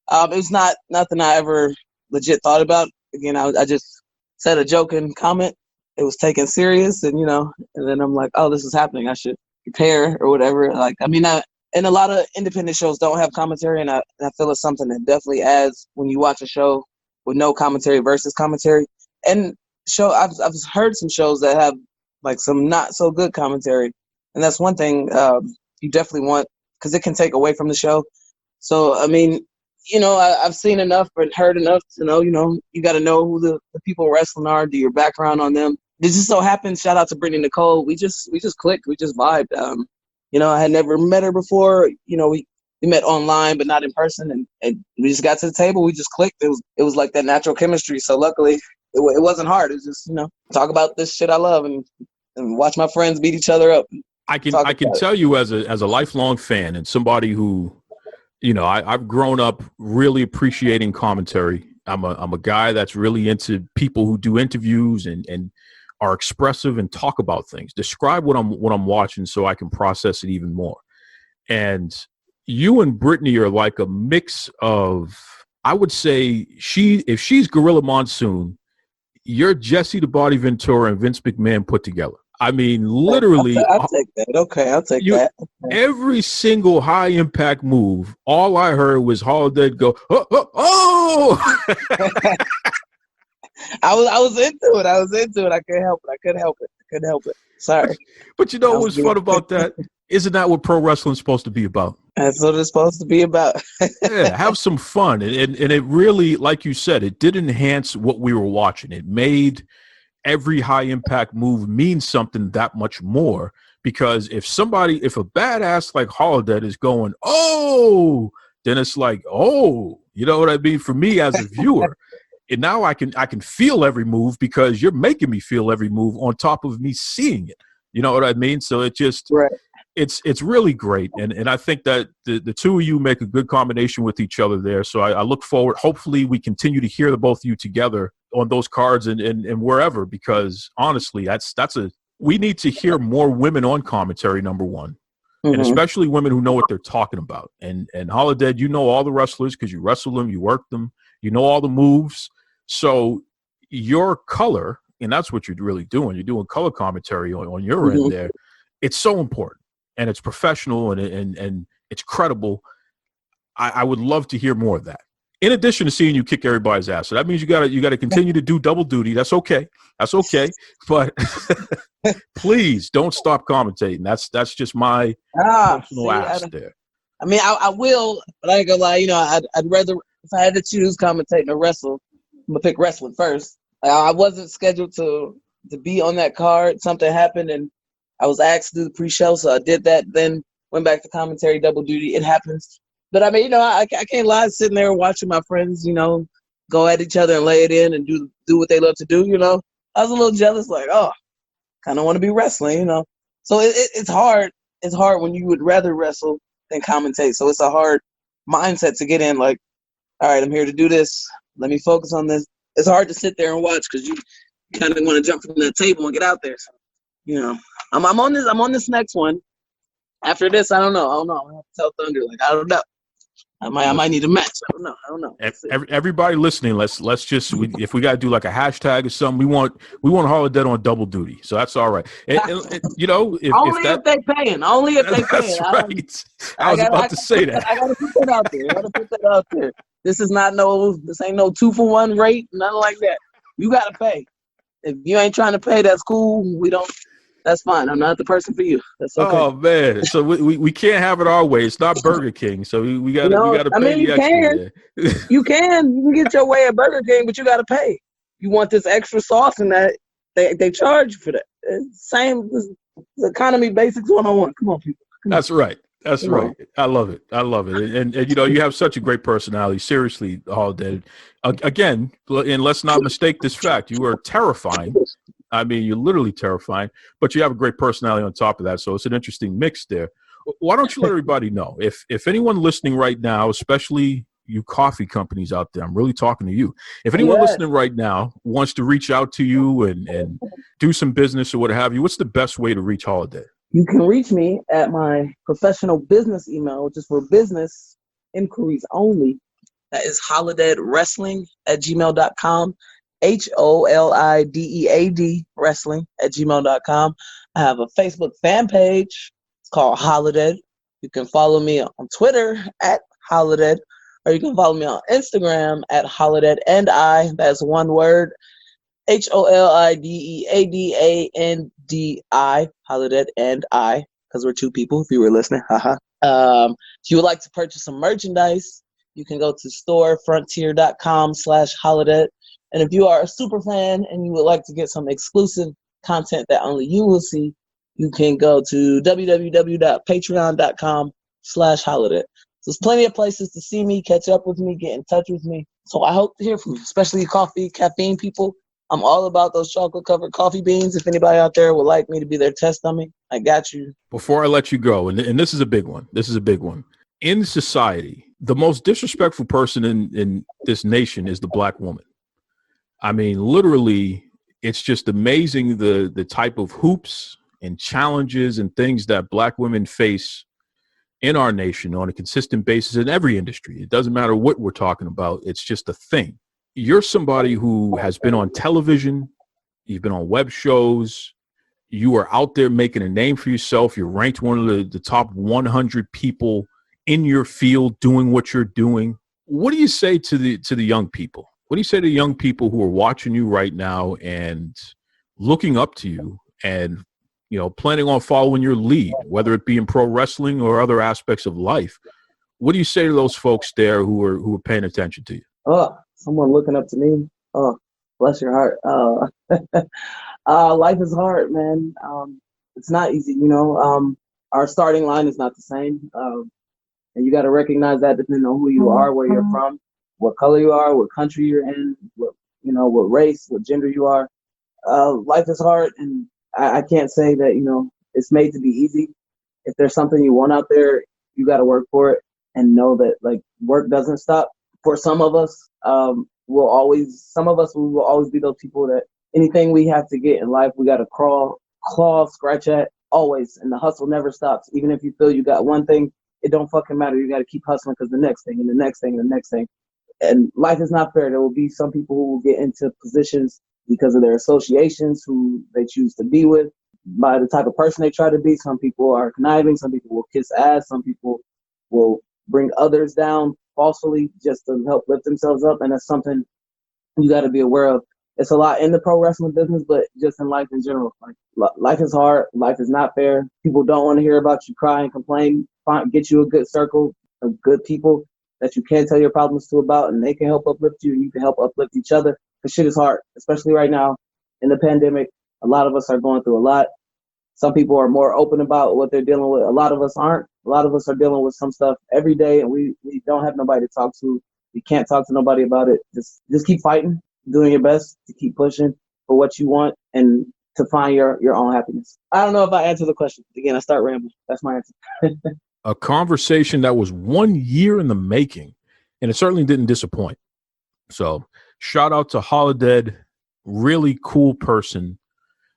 It was not nothing I ever legit thought about. Again, I just said a joking comment. It was taken serious, and and then I'm like, oh, this is happening. I should prepare or whatever. Like, and a lot of independent shows don't have commentary, and I feel it's something that definitely adds when you watch a show with no commentary versus commentary. And I've heard some shows that have like some not so good commentary, and that's one thing you definitely want, because it can take away from the show. So I've seen enough and heard enough to know, you got to know who the people in wrestling are, do your background on them. It just so happens, shout out to Brittany Nicole, we just clicked, we just vibed. I had never met her before. We met online, but not in person, and we just got to the table, we just clicked. It was like that natural chemistry. So luckily, it wasn't hard. It was just, talk about this shit I love and watch my friends beat each other up. I can tell you as a lifelong fan and somebody who, I've grown up really appreciating commentary. I'm a guy that's really into people who do interviews and are expressive and talk about things, describe what I'm watching so I can process it even more. And you and Brittany are like a mix of, I would say if she's Gorilla Monsoon, you're Jesse the Body Ventura and Vince McMahon put together. I mean, literally. I'll take that. Okay, I'll take that. Okay. Every single high impact move, all I heard was Holidead go, oh! I was into it. I couldn't help it. Sorry. But what's fun about that? Isn't that what pro wrestling's supposed to be about? That's what it's supposed to be about. Yeah, have some fun. And it really, like you said, it did enhance what we were watching. It made every high impact move mean something that much more, because if a badass like Holidead is going, oh, then it's like, oh, you know what I mean? For me as a viewer, and now I can feel every move because you're making me feel every move on top of me seeing it. You know what I mean? So it just, right. It's really great. And I think that the two of you make a good combination with each other there. So I look forward. Hopefully we continue to hear the both of you together on those cards and wherever, because honestly, we need to hear more women on commentary, number one. Mm-hmm. And especially women who know what they're talking about. And Holidead, all the wrestlers because you wrestle them, you work them, all the moves. So your color, and that's what you're really doing. You're doing color commentary on your mm-hmm. end there. It's so important, and it's professional, and it's credible. I would love to hear more of that. In addition to seeing you kick everybody's ass, so that means you got to continue to do double duty. That's okay. But please don't stop commentating. That's just my personal ask there. I mean, I will, but I ain't gonna lie. I'd rather, if I had to choose commentating or wrestle, I'm gonna pick wrestling first. I wasn't scheduled to be on that card. Something happened, and I was asked to do the pre-show, so I did that. Then went back to commentary, double duty. It happens. But I mean, I can't lie, sitting there watching my friends, go at each other and lay it in and do what they love to do. I was a little jealous, like, oh, kind of want to be wrestling, So it's hard. It's hard when you would rather wrestle than commentate. So it's a hard mindset to get in. Like, all right, I'm here to do this. Let me focus on this. It's hard to sit there and watch because you kind of want to jump from that table and get out there. So, I'm on this next one. After this, I don't know. I have to tell Thunder, like, I don't know. I might need a match. I don't know. Everybody listening, let's just if we got to do like a hashtag or something, we want Holidead on double duty. So that's all right. If they paying. Only if they paying. That's right. I was about to say that. I gotta put that out there. This ain't no 2-for-1 rate, nothing like that. You gotta pay. If you ain't trying to pay, that's cool. That's fine. I'm not the person for you. That's okay. Oh man, so we can't have it our way. It's not Burger King, so we got to pay the extra. You can get your way at Burger King, but you got to pay. You want this extra sauce and that they charge you for that. Same economy basics 101. Come on, people. That's right. Right. I love it. And you have such a great personality. Seriously, Holidead. Again, and let's not mistake this fact. You are terrifying. I mean, you're literally terrifying, but you have a great personality on top of that. So it's an interesting mix there. Why don't you let everybody know if anyone listening right now, especially you coffee companies out there, I'm really talking to you. If anyone listening right now wants to reach out to you and do some business or what have you, what's the best way to reach Holidead? You can reach me at my professional business email, which is for business inquiries only. That is holideadwrestling@gmail.com. HOLIDEAD wrestling@gmail.com. I have a Facebook fan page. It's called Holidead. You can follow me on Twitter at Holidead, or you can follow me on Instagram at Holidead and I. That's one word. HOLIDEADANDI, Holidead and I, because we're two people, if you were listening. If you would like to purchase some merchandise, you can go to storefrontier.com/Holidead. And if you are a super fan and you would like to get some exclusive content that only you will see, you can go to www.patreon.com/Holidead. So there's plenty of places to see me, catch up with me, get in touch with me. So I hope to hear from you, especially coffee, caffeine people. I'm all about those chocolate-covered coffee beans. If anybody out there would like me to be their test dummy, I got you. Before I let you go, and this is a big one. This is a big one. In society, the most disrespectful person in this nation is the black woman. I mean, literally, it's just amazing the type of hoops and challenges and things that black women face in our nation on a consistent basis in every industry. It doesn't matter what we're talking about. It's just a thing. You're somebody who has been on television. You've been on web shows. You are out there making a name for yourself. You're ranked one of the top 100 people in your field doing what you're doing. What do you say to the young people? What do you say to young people who are watching you right now and looking up to you and, you know, planning on following your lead, whether it be in pro wrestling or other aspects of life? What do you say to those folks there who are paying attention to you? Oh, someone looking up to me. Oh, bless your heart. Life is hard, man. It's not easy, you know. Our starting line is not the same. And you got to recognize that depending on who you are, where you're from, what color you are, what country you're in, what race, what gender you are. Life is hard, and I can't say that, you know, it's made to be easy. If there's something you want out there, you got to work for it and know that, like, work doesn't stop. For some of us, we will always be those people that anything we have to get in life, we got to crawl, claw, scratch at always. And the hustle never stops. Even if you feel you got one thing, it don't fucking matter. You got to keep hustling because the next thing and the next thing and the next thing. And life is not fair. There will be some people who will get into positions because of their associations, who they choose to be with, by the type of person they try to be. Some people are conniving. Some people will kiss ass. Some people will bring others down falsely just to help lift themselves up. And that's something you got to be aware of. It's a lot in the pro wrestling business, but just in life in general. Like, life is hard. Life is not fair. People don't want to hear about you cry and complain. Get you a good circle of good people that you can tell your problems to about, and they can help uplift you, and you can help uplift each other. Because shit is hard, especially right now in the pandemic. A lot of us are going through a lot. Some people are more open about what they're dealing with. A lot of us aren't. A lot of us are dealing with some stuff every day, and we don't have nobody to talk to. You can't talk to nobody about it. Just keep fighting, doing your best to keep pushing for what you want and to find your own happiness. I don't know if I answered the question. Again, I start rambling. That's my answer. A conversation that was 1 year in the making, and it certainly didn't disappoint. So shout out to Holidead, really cool person,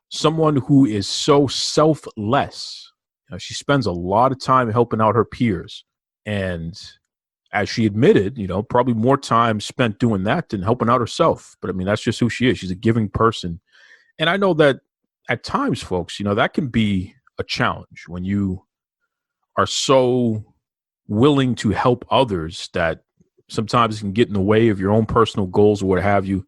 someone who is so selfless. You know, she spends a lot of time helping out her peers. And as she admitted, you know, probably more time spent doing that than helping out herself. But I mean, that's just who she is. She's a giving person. And I know that at times, folks, you know, that can be a challenge when you are so willing to help others that sometimes it can get in the way of your own personal goals or what have you.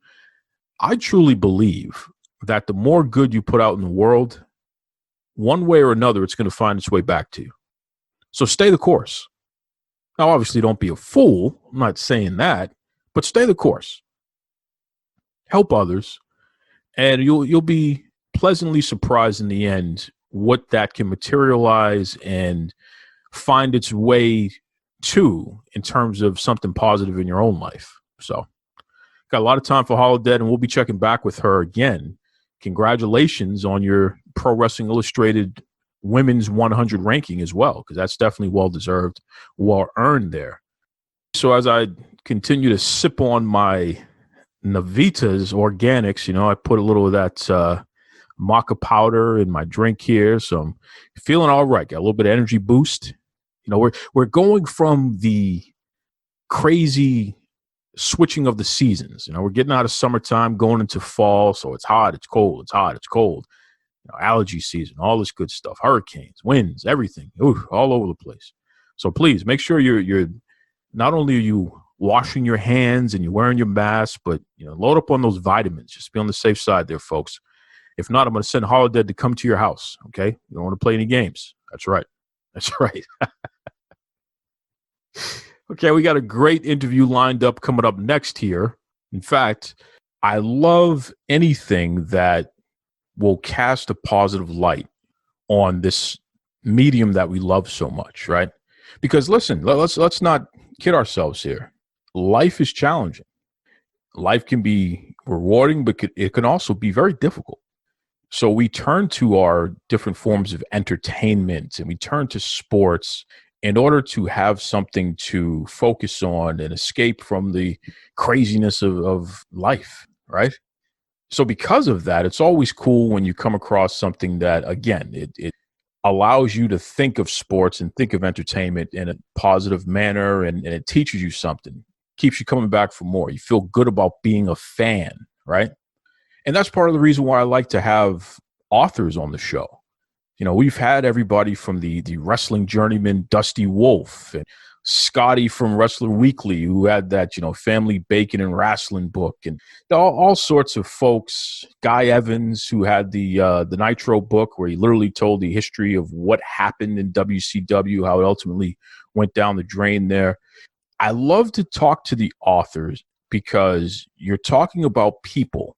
I truly believe that the more good you put out in the world, one way or another, it's going to find its way back to you. So stay the course. Now, obviously, don't be a fool. I'm not saying that, but stay the course. Help others, and you'll be pleasantly surprised in the end what that can materialize and find its way to in terms of something positive in your own life. So got a lot of time for Holidead, and we'll be checking back with her again. Congratulations on your Pro Wrestling Illustrated Women's 100 ranking as well, because that's definitely well-deserved, well-earned there. So as I continue to sip on my Navita's Organics, you know, I put a little of that maca powder in my drink here, so I'm feeling all right. Got a little bit of energy boost. You know, we're going from the crazy switching of the seasons. You know, we're getting out of summertime, going into fall, so it's hot, it's cold, it's hot, it's cold. You know, allergy season, all this good stuff, hurricanes, winds, everything, all over the place. So please make sure you're not only are you washing your hands and you're wearing your mask, but you know, load up on those vitamins. Just be on the safe side there, folks. If not, I'm going to send Holidead to come to your house. Okay, you don't want to play any games. That's right. That's right. Okay, we got a great interview lined up coming up next here. In fact, I love anything that will cast a positive light on this medium that we love so much, right? Because listen, let's not kid ourselves here. Life is challenging. Life can be rewarding, but it can also be very difficult. So we turn to our different forms of entertainment and we turn to sports in order to have something to focus on and escape from the craziness of life, right? So because of that, it's always cool when you come across something that, again, it allows you to think of sports and think of entertainment in a positive manner, and it teaches you something, keeps you coming back for more. You feel good about being a fan, right? And that's part of the reason why I like to have authors on the show. You know, we've had everybody from the wrestling journeyman Dusty Wolf and Scotty from Wrestler Weekly, who had that, Family Bacon and Rasslin book, and all sorts of folks. Guy Evans, who had the Nitro book, where he literally told the history of what happened in WCW, how it ultimately went down the drain there. I love to talk to the authors because you're talking about people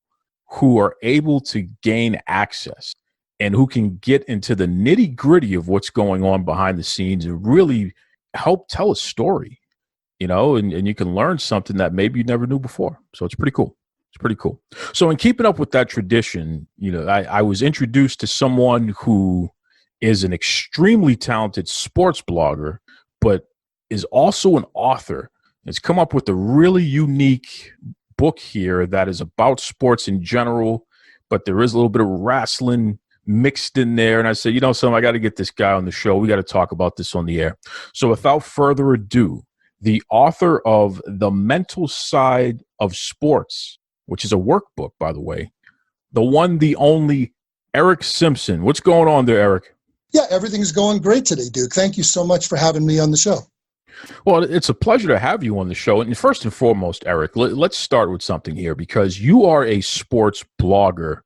who are able to gain access and who can get into the nitty gritty of what's going on behind the scenes and really help tell a story, and you can learn something that maybe you never knew before. So it's pretty cool. It's pretty cool. So in keeping up with that tradition, I was introduced to someone who is an extremely talented sports blogger, but is also an author. It's come up with a really unique book here that is about sports in general, but there is a little bit of wrestling mixed in there. And I said, I got to get this guy on the show. We got to talk about this on the air. So without further ado, the author of The Mental Side of Sports, which is a workbook, by the way, the one, the only, Eric Simpson. What's going on there, Eric? Yeah, everything's going great today, Duke. Thank you so much for having me on the show. Well, it's a pleasure to have you on the show. And first and foremost, Eric, let's start with something here, because you are a sports blogger.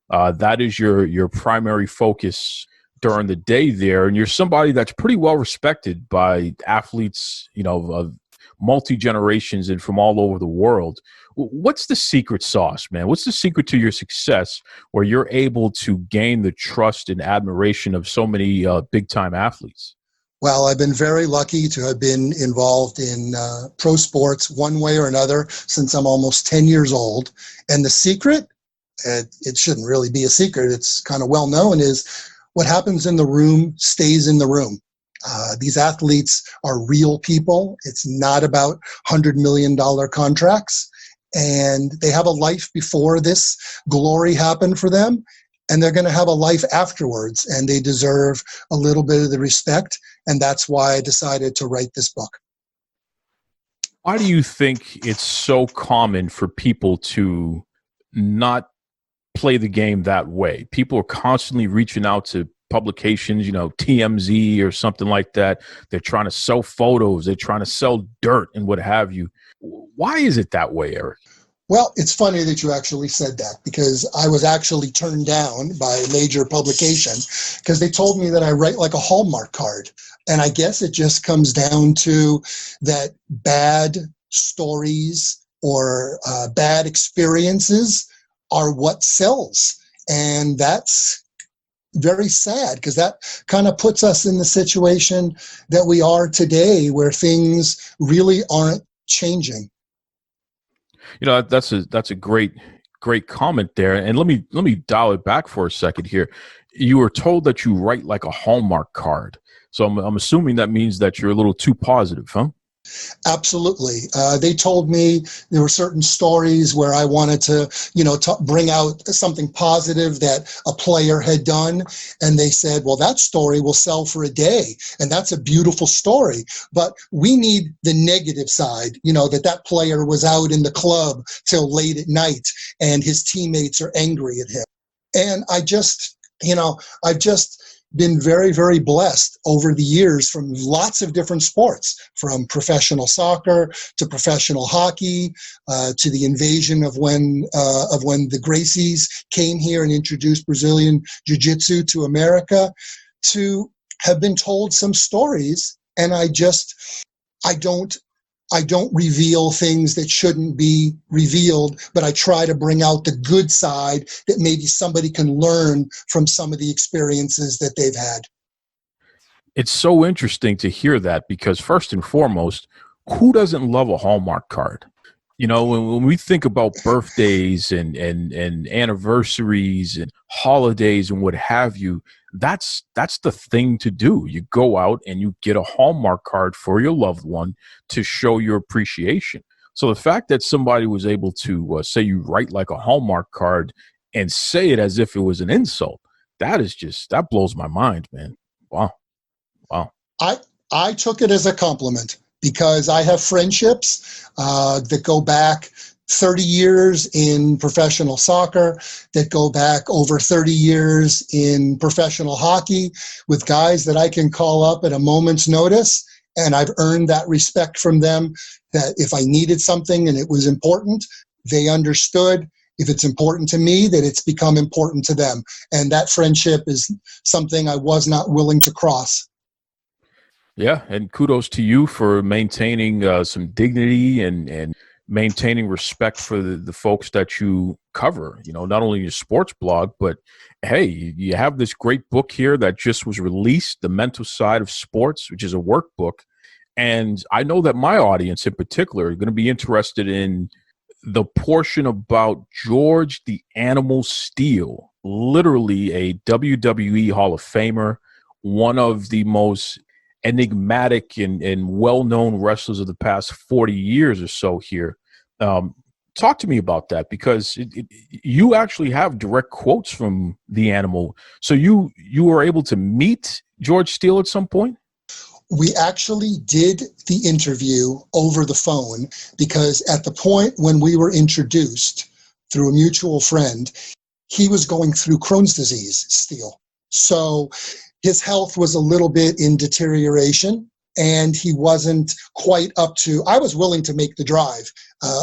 That is your primary focus during the day there. And you're somebody that's pretty well respected by athletes, of multi-generations and from all over the world. What's the secret sauce, man? What's the secret to your success where you're able to gain the trust and admiration of so many big-time athletes? Well, I've been very lucky to have been involved in pro sports one way or another since I'm almost 10 years old. And the secret, it shouldn't really be a secret, it's kind of well known, is what happens in the room stays in the room. These athletes are real people. It's not about $100 million contracts. And they have a life before this glory happened for them. And they're going to have a life afterwards. And they deserve a little bit of the respect. And that's why I decided to write this book. Why do you think it's so common for people to not play the game that way? People are constantly reaching out to publications, TMZ or something like that. They're trying to sell photos. They're trying to sell dirt and what have you. Why is it that way, Eric? Well, it's funny that you actually said that, because I was actually turned down by a major publication because they told me that I write like a Hallmark card. And I guess it just comes down to that bad stories or bad experiences are what sells. And that's very sad, because that kind of puts us in the situation that we are today, where things really aren't changing. That's a great comment there. And let me dial it back for a second here. You were told that you write like a Hallmark card. So I'm assuming that means that you're a little too positive, huh? Absolutely. They told me there were certain stories where I wanted to, bring out something positive that a player had done. And they said, well, that story will sell for a day. And that's a beautiful story. But we need the negative side, that player was out in the club till late at night and his teammates are angry at him. And I've just been very, very blessed over the years from lots of different sports, from professional soccer to professional hockey, to the invasion of when the Gracies came here and introduced Brazilian Jiu-Jitsu to America, to have been told some stories. And I don't I don't reveal things that shouldn't be revealed, but I try to bring out the good side that maybe somebody can learn from some of the experiences that they've had. It's so interesting to hear that because first and foremost, who doesn't love a Hallmark card? You know, when we think about birthdays and anniversaries and holidays and what have you, that's the thing to do. You go out and you get a Hallmark card for your loved one to show your appreciation. So the fact that somebody was able to say you write like a Hallmark card and say it as if it was an insult, that blows my mind, man. Wow. I took it as a compliment because I have friendships that go back 30 years in professional soccer, that go back over 30 years in professional hockey with guys that I can call up at a moment's notice. And I've earned that respect from them that if I needed something and it was important, they understood. If it's important to me, that it's become important to them. And that friendship is something I was not willing to cross. Yeah, and kudos to you for maintaining some dignity and maintaining respect for the folks that you cover. You know, not only your sports blog, but hey, you have this great book here that just was released, The Mental Side of Sports, which is a workbook. And I know that my audience in particular are going to be interested in the portion about George the Animal Steele, literally a WWE Hall of Famer, one of the most enigmatic and well-known wrestlers of the past 40 years or so here. Talk to me about that because you actually have direct quotes from the Animal. So you were able to meet George Steele at some point? We actually did the interview over the phone because at the point when we were introduced through a mutual friend, he was going through Crohn's disease, Steele. So his health was a little bit in deterioration and he wasn't quite up to, I was willing to make the drive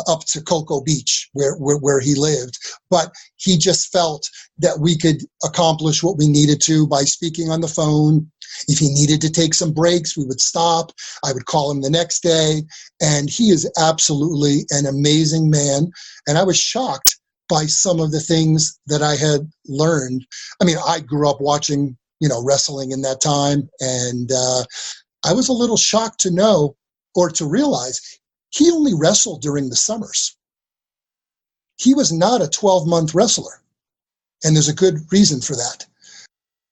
up to Cocoa Beach where he lived, but he just felt that we could accomplish what we needed to by speaking on the phone. If he needed to take some breaks, we would stop. I would call him the next day, and he is absolutely an amazing man. And I was shocked by some of the things that I had learned. I mean, I grew up watching, wrestling in that time, and I was a little shocked to know or to realize he only wrestled during the summers. He was not a 12-month wrestler, and there's a good reason for that.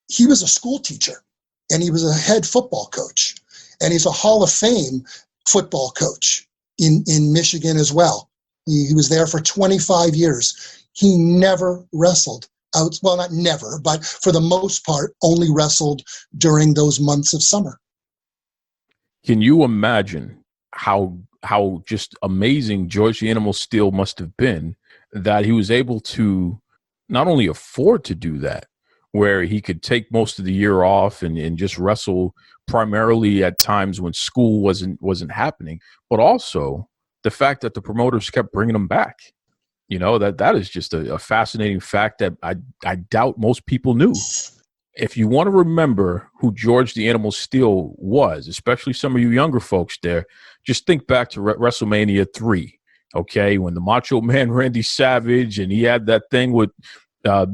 He was a school teacher, and he was a head football coach, and he's a Hall of Fame football coach in Michigan as well. He was there for 25 years. He never wrestled. Well, not never, but for the most part, only wrestled during those months of summer. Can you imagine how just amazing George the Animal Steele must have been that he was able to not only afford to do that, where he could take most of the year off and just wrestle primarily at times when school wasn't happening, but also the fact that the promoters kept bringing him back. That is just a fascinating fact that I doubt most people knew. If you want to remember who George the Animal Steele was, especially some of you younger folks there, just think back to WrestleMania 3, okay, when the Macho Man Randy Savage and he had that thing with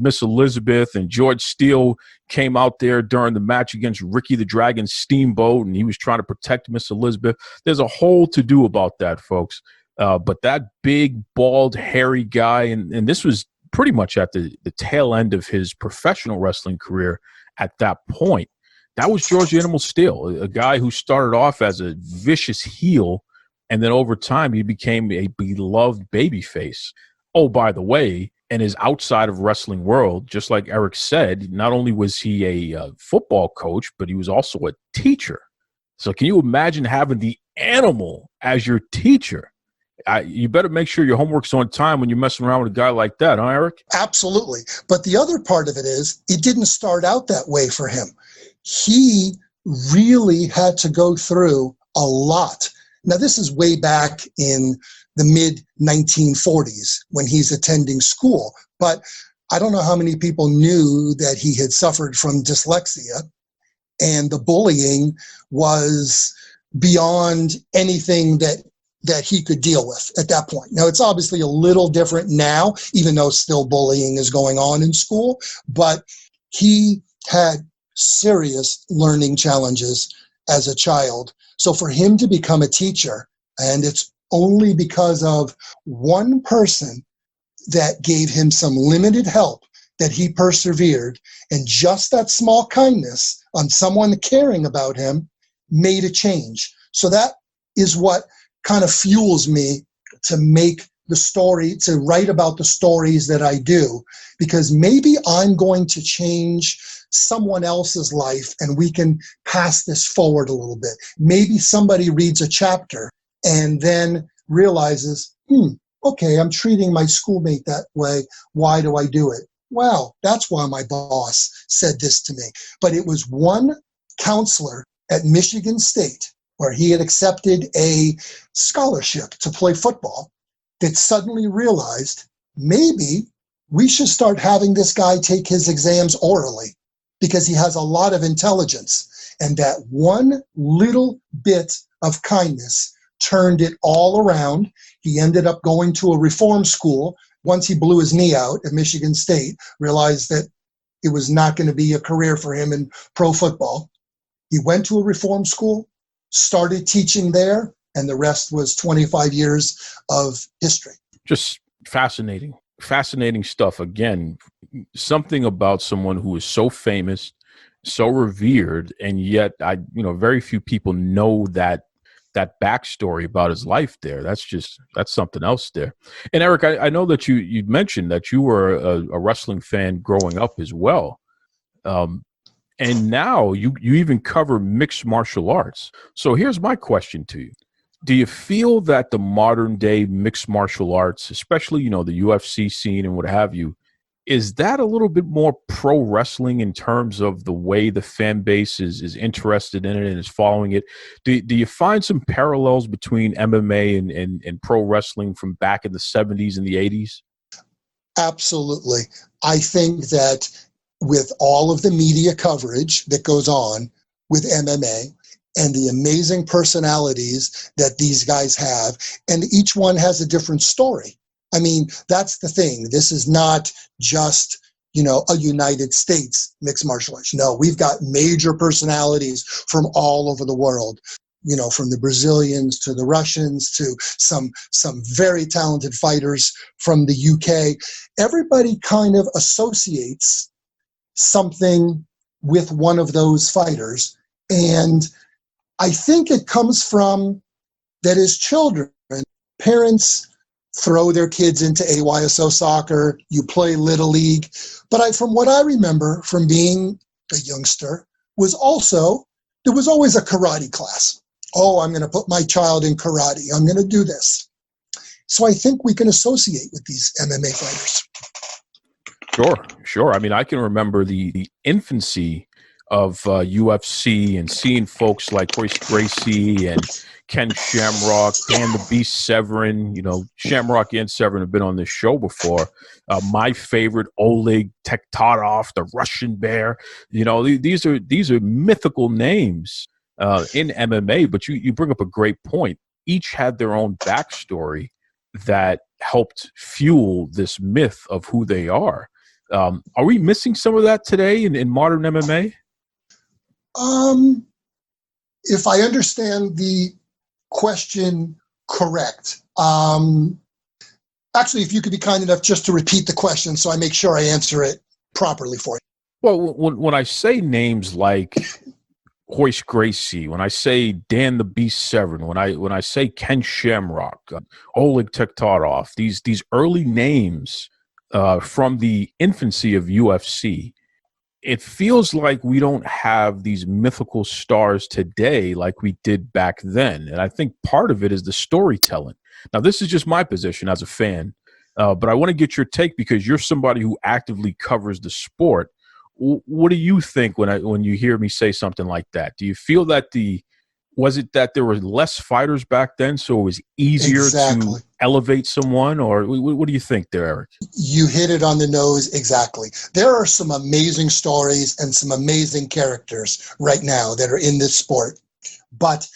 Miss Elizabeth, and George Steele came out there during the match against Ricky the Dragon Steamboat, and he was trying to protect Miss Elizabeth. There's a whole to-do about that, folks. But that big, bald, hairy guy, and this was pretty much at the tail end of his professional wrestling career at that point. That was George the Animal Steele, a guy who started off as a vicious heel, and then over time he became a beloved babyface. Oh, by the way, in his outside of wrestling world, just like Eric said, not only was he a football coach, but he was also a teacher. So can you imagine having the Animal as your teacher? You better make sure your homework's on time when you're messing around with a guy like that, huh, Eric? Absolutely. But the other part of it is it didn't start out that way for him. He really had to go through a lot. Now, this is way back in the mid-1940s when he's attending school. But I don't know how many people knew that he had suffered from dyslexia, and the bullying was beyond anything that that he could deal with at that point. Now, it's obviously a little different now, even though still bullying is going on in school, but he had serious learning challenges as a child. So for him to become a teacher, and it's only because of one person that gave him some limited help that he persevered, and just that small kindness on someone caring about him made a change. So that is what kind of fuels me to make the story, to write about the stories that I do, because maybe I'm going to change someone else's life and we can pass this forward a little bit. Maybe somebody reads a chapter and then realizes, okay, I'm treating my schoolmate that way. Why do I do it? Well, that's why my boss said this to me. But it was one counselor at Michigan State, where he had accepted a scholarship to play football, that suddenly realized maybe we should start having this guy take his exams orally because he has a lot of intelligence. And that one little bit of kindness turned it all around. He ended up going to a reform school. Once he blew his knee out at Michigan State, realized that it was not going to be a career for him in pro football. He went to a reform school, started teaching there, and the rest was 25 years of history. Just Fascinating stuff. Again, something about someone who is so famous, so revered, and yet very few people know that backstory about his life there. That's something else there. And Eric, I know that you mentioned that you were a wrestling fan growing up as well. And now you even cover mixed martial arts. So here's my question to you. Do you feel that the modern day mixed martial arts, especially, the UFC scene and what have you, is that a little bit more pro wrestling in terms of the way the fan base is interested in it and is following it? Do you find some parallels between MMA and pro wrestling from back in the 70s and the 80s? Absolutely. I think that with all of the media coverage that goes on with MMA and the amazing personalities that these guys have, and each one has a different story. I mean, that's the thing. This is not just, a United States mixed martial arts. No, we've got major personalities from all over the world, from the Brazilians to the Russians to some very talented fighters from the UK. Everybody kind of associates something with one of those fighters. And I think it comes from that as children, parents throw their kids into AYSO soccer, you play Little League. But from what I remember from being a youngster, there was always a karate class. Oh, I'm going to put my child in karate. I'm going to do this. So I think we can associate with these MMA fighters. Sure. I mean, I can remember the infancy of UFC and seeing folks like Royce Gracie and Ken Shamrock, Dan the Beast Severin. Shamrock and Severin have been on this show before. My favorite, Oleg Tektarov, the Russian Bear. These are mythical names in MMA. But you bring up a great point. Each had their own backstory that helped fuel this myth of who they are. Are we missing some of that today in modern MMA? If I understand the question correct, actually, if you could be kind enough just to repeat the question so I make sure I answer it properly for you. Well, when I say names like Royce Gracie, when I say Dan the Beast Severin, when I say Ken Shamrock, Oleg Tektarov, these early names from the infancy of UFC, it feels like we don't have these mythical stars today like we did back then. And I think part of it is the storytelling. Now, this is just my position as a fan, but I want to get your take because you're somebody who actively covers the sport. What do you think when you hear me say something like that? Do you feel that was it that there were less fighters back then, so it was easier to elevate someone? Or what do you think there, Eric? You hit it on the nose exactly. There are some amazing stories and some amazing characters right now that are in this sport, but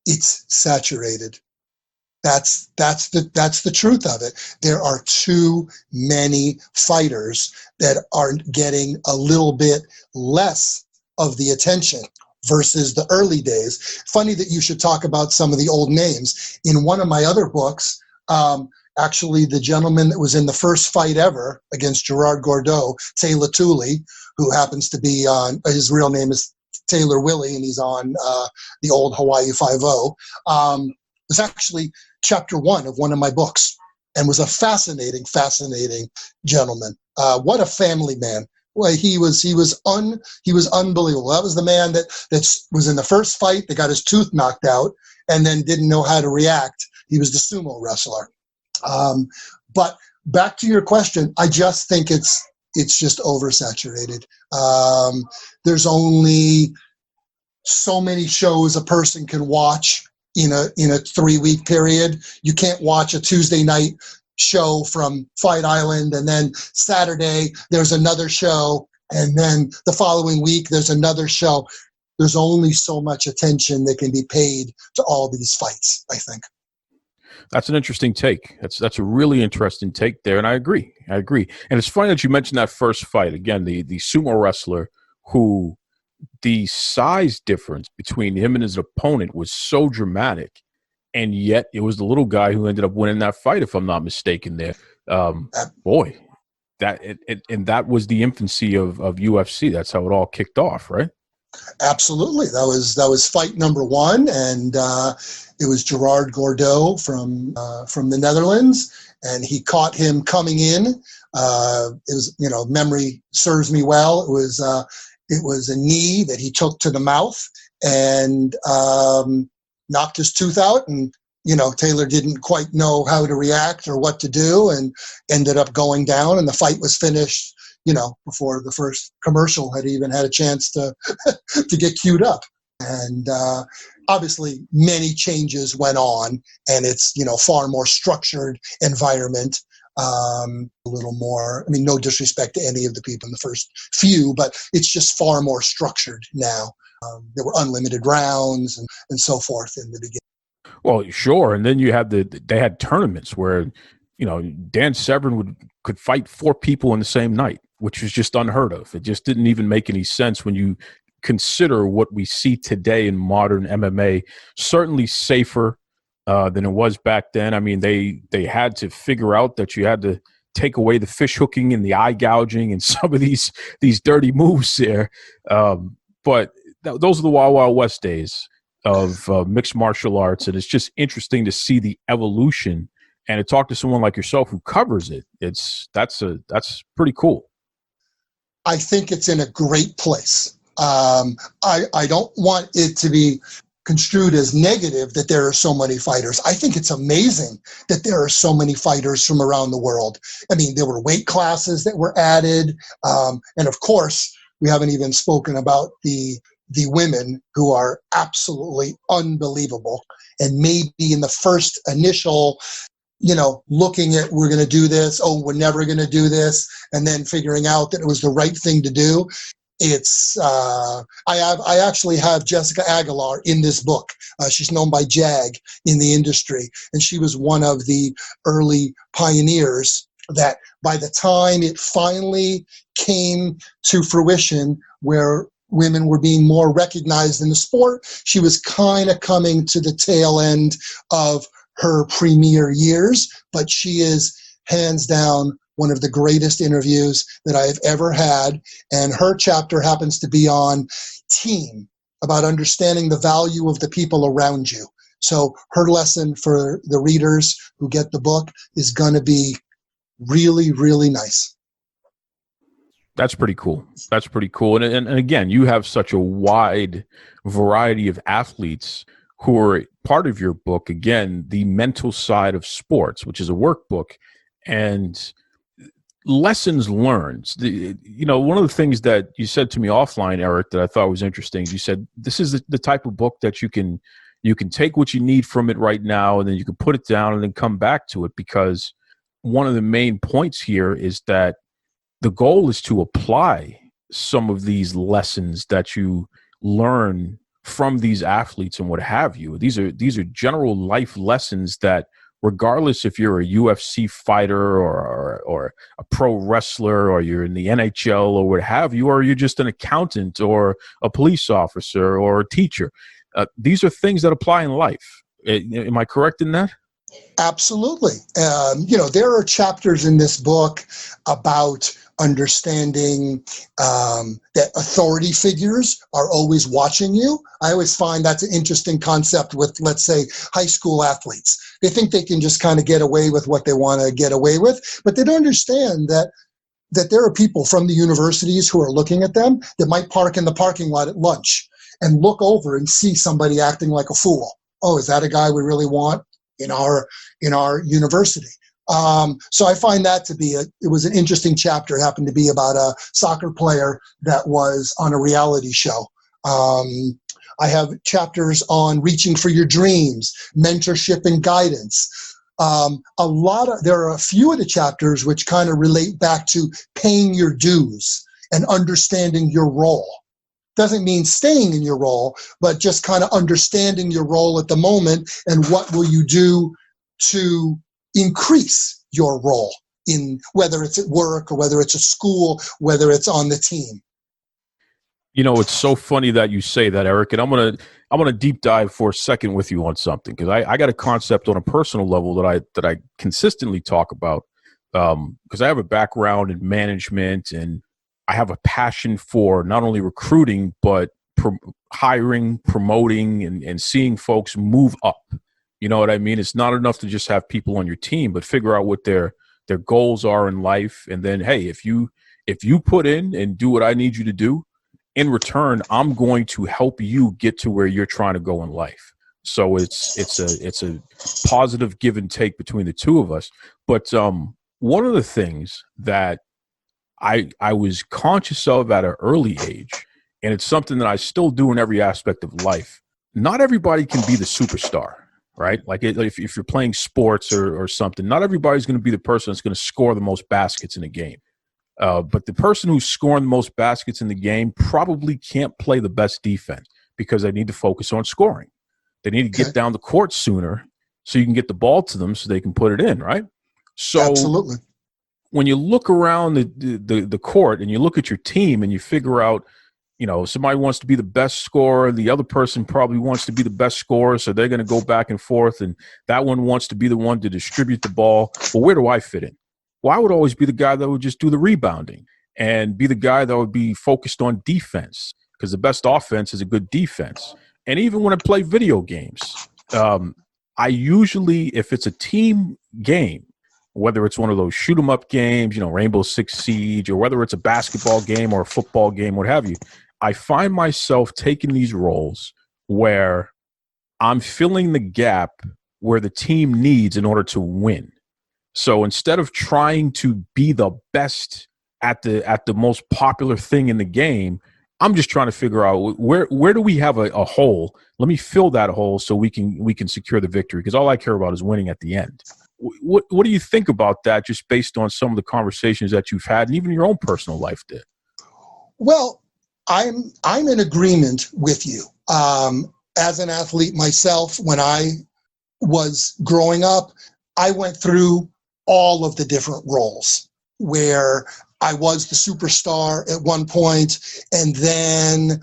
it's saturated. That's the truth of it. There are too many fighters that are getting a little bit less of the attention versus the early days. Funny that you should talk about some of the old names. In one of my other books, actually the gentleman that was in the first fight ever against Gerard Gordeau, Taylor Tooley, who happens to be on, his real name is Taylor Willie, and he's on the old Hawaii Five-0, was actually chapter 1 of one of my books, and was a fascinating gentleman. What a family man. Well, he was unbelievable. That was the man that was in the first fight that got his tooth knocked out and then didn't know how to react. He was the sumo wrestler. But back to your question, I just think it's just oversaturated. There's only so many shows a person can watch in a 3-week period. You can't watch a Tuesday night show from Fight Island, and then Saturday there's another show, and then the following week there's another show. There's only so much attention that can be paid to all these fights, I think. That's an interesting take. That's a really interesting take there, and I agree. And it's funny that you mentioned that first fight. Again, the sumo wrestler who the size difference between him and his opponent was so dramatic, and yet it was the little guy who ended up winning that fight, if I'm not mistaken there. Boy, that was the infancy of UFC. That's how it all kicked off, right? Absolutely. That was fight number 1, and it was Gerard Gordeau from the Netherlands, and he caught him coming in. It was, memory serves me well. It was a knee that he took to the mouth and knocked his tooth out, and Taylor didn't quite know how to react or what to do, and ended up going down, and the fight was finished before the first commercial had even had a chance to to get queued up. And obviously many changes went on, and it's far more structured environment, a little more, no disrespect to any of the people in the first few, but it's just far more structured now. There were unlimited rounds and so forth in the beginning. Well, sure. And then you had they had tournaments where Dan Severn could fight 4 people in the same night, which was just unheard of. It just didn't even make any sense when you consider what we see today in modern MMA. Certainly safer than it was back then. They had to figure out that you had to take away the fish hooking and the eye gouging and some of these dirty moves there. But those are the Wild Wild West days of mixed martial arts, and it's just interesting to see the evolution and to talk to someone like yourself who covers it. That's pretty cool. I think it's in a great place. I don't want it to be construed as negative that there are so many fighters. I think it's amazing that there are so many fighters from around the world. There were weight classes that were added. And of course, we haven't even spoken about the women, who are absolutely unbelievable. And maybe in the first initial, looking at, we're going to do this, we're never going to do this, and then figuring out that it was the right thing to do. It's I actually have Jessica Aguilar in this book. She's known by Jag in the industry, and she was one of the early pioneers that by the time it finally came to fruition where women were being more recognized in the sport, she was kind of coming to the tail end of her premier years, but she is hands down one of the greatest interviews that I've ever had. And her chapter happens to be on team, about understanding the value of the people around you. So her lesson for the readers who get the book is going to be really, really nice. That's pretty cool. And again, you have such a wide variety of athletes who are part of your book. Again, the mental side of sports, which is a workbook, and lessons learned. One of the things that you said to me offline, Eric, that I thought was interesting, you said this is the type of book that you can take what you need from it right now, and then you can put it down and then come back to it, because one of the main points here is that the goal is to apply some of these lessons that you learn from these athletes and what have you. These are general life lessons that, regardless if you're a UFC fighter or a pro wrestler, or you're in the NHL or what have you, or you're just an accountant or a police officer or a teacher, these are things that apply in life. Am I correct in that? Absolutely. There are chapters in this book about understanding that authority figures are always watching you. I always find that's an interesting concept with, let's say, high school athletes. They think they can just kind of get away with what they want to get away with, but they don't understand that there are people from the universities who are looking at them that might park in the parking lot at lunch and look over and see somebody acting like a fool. Oh, is that a guy we really want in our university? So I find that to be it was an interesting chapter. It happened to be about a soccer player that was on a reality show. I have chapters on reaching for your dreams, mentorship and guidance. There are a few of the chapters which kind of relate back to paying your dues and understanding your role. Doesn't mean staying in your role, but just kind of understanding your role at the moment and what will you do to increase your role, in whether it's at work or whether it's at school, whether it's on the team. It's so funny that you say that, Eric, and I'm gonna deep dive for a second with you on something, because I got a concept on a personal level that I consistently talk about, because I have a background in management and I have a passion for not only recruiting, but hiring, promoting, and seeing folks move up. You know what I mean? It's not enough to just have people on your team, but figure out what their goals are in life. And then, hey, if you put in and do what I need you to do, in return, I'm going to help you get to where you're trying to go in life. So it's a positive give and take between the two of us. But one of the things that I was conscious of at an early age, and it's something that I still do in every aspect of life. Not everybody can be the superstar, right? Like if you're playing sports or something, not everybody's going to be the person that's going to score the most baskets in a game. But the person who's scoring the most baskets in the game probably can't play the best defense because they need to focus on scoring. They need to get down the court sooner so you can get the ball to them so they can put it in, right? So absolutely. When you look around the court and you look at your team and you figure out, somebody wants to be the best scorer, the other person probably wants to be the best scorer, so they're going to go back and forth, and that one wants to be the one to distribute the ball. Well, where do I fit in? Well, I would always be the guy that would just do the rebounding and be the guy that would be focused on defense, because the best offense is a good defense. And even when I play video games, I usually, if it's a team game, whether it's one of those shoot 'em up games, Rainbow Six Siege, or whether it's a basketball game or a football game, what have you, I find myself taking these roles where I'm filling the gap where the team needs in order to win. So instead of trying to be the best at the most popular thing in the game, I'm just trying to figure out where do we have a hole? Let me fill that hole so we can secure the victory, because all I care about is winning at the end. What do you think about that, just based on some of the conversations that you've had and even your own personal life did? Well, I'm in agreement with you. As an athlete myself, when I was growing up, I went through all of the different roles where I was the superstar at one point and then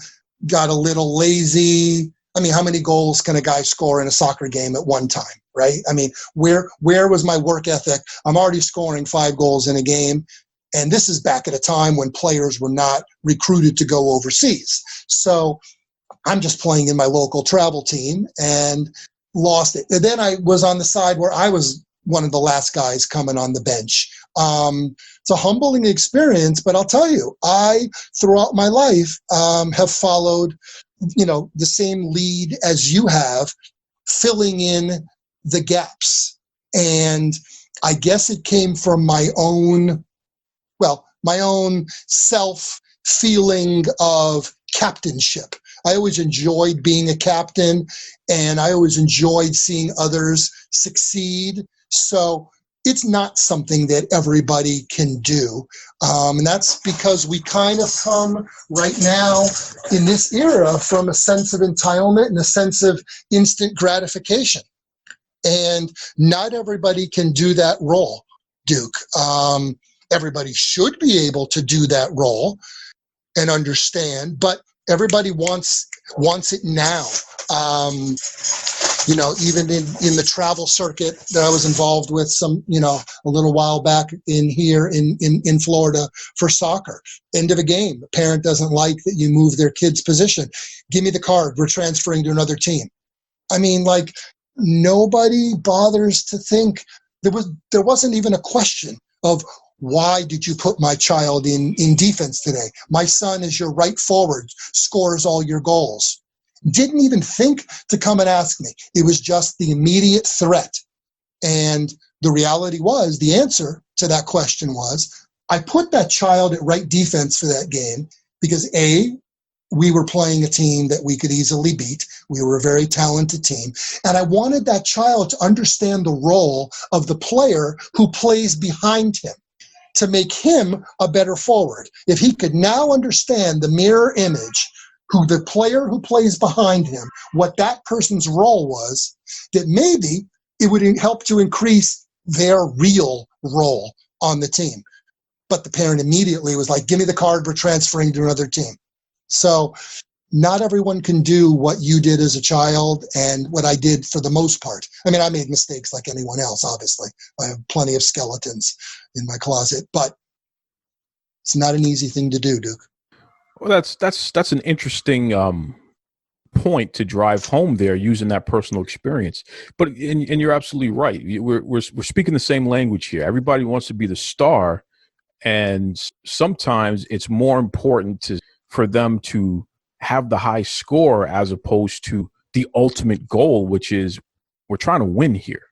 got a little lazy. I mean, how many goals can a guy score in a soccer game at one time, right? I mean, where was my work ethic? I'm already scoring 5 goals in a game. And this is back at a time when players were not recruited to go overseas. So I'm just playing in my local travel team and lost it. And then I was on the side where I was one of the last guys coming on the bench. It's a humbling experience, but I'll tell you, I, throughout my life, have followed, the same lead as you have, filling in the gaps. And I guess it came from my own self-feeling of captainship. I always enjoyed being a captain, and I always enjoyed seeing others succeed. So it's not something that everybody can do. And that's because we kind of come right now in this era from a sense of entitlement and a sense of instant gratification. And not everybody can do that role, Duke. Everybody should be able to do that role and understand, but everybody wants it now. Even in the travel circuit that I was involved with a little while back in Florida for soccer. End of a game. The parent doesn't like that you move their kid's position. Give me the card. We're transferring to another team. I mean, like, nobody bothers to think. There wasn't even a question of, why did you put my child in defense today? My son is your right forward, scores all your goals. Didn't even think to come and ask me. It was just the immediate threat. And the reality was, the answer to that question was, I put that child at right defense for that game because A, we were playing a team that we could easily beat. We were a very talented team. And I wanted that child to understand the role of the player who plays behind him, to make him a better forward. If he could now understand the mirror image, who the player who plays behind him, what that person's role was, that maybe it would help to increase their real role on the team. But the parent immediately was like, give me the card, we're transferring to another team. So not everyone can do what you did as a child and what I did for the most part. I mean, I made mistakes like anyone else, obviously. I have plenty of skeletons in my closet, but it's not an easy thing to do, Duke. Well, that's an interesting point to drive home there, using that personal experience. But and you're absolutely right. We're speaking the same language here. Everybody wants to be the star, and sometimes it's more important for them to have the high score as opposed to the ultimate goal, which is we're trying to win here,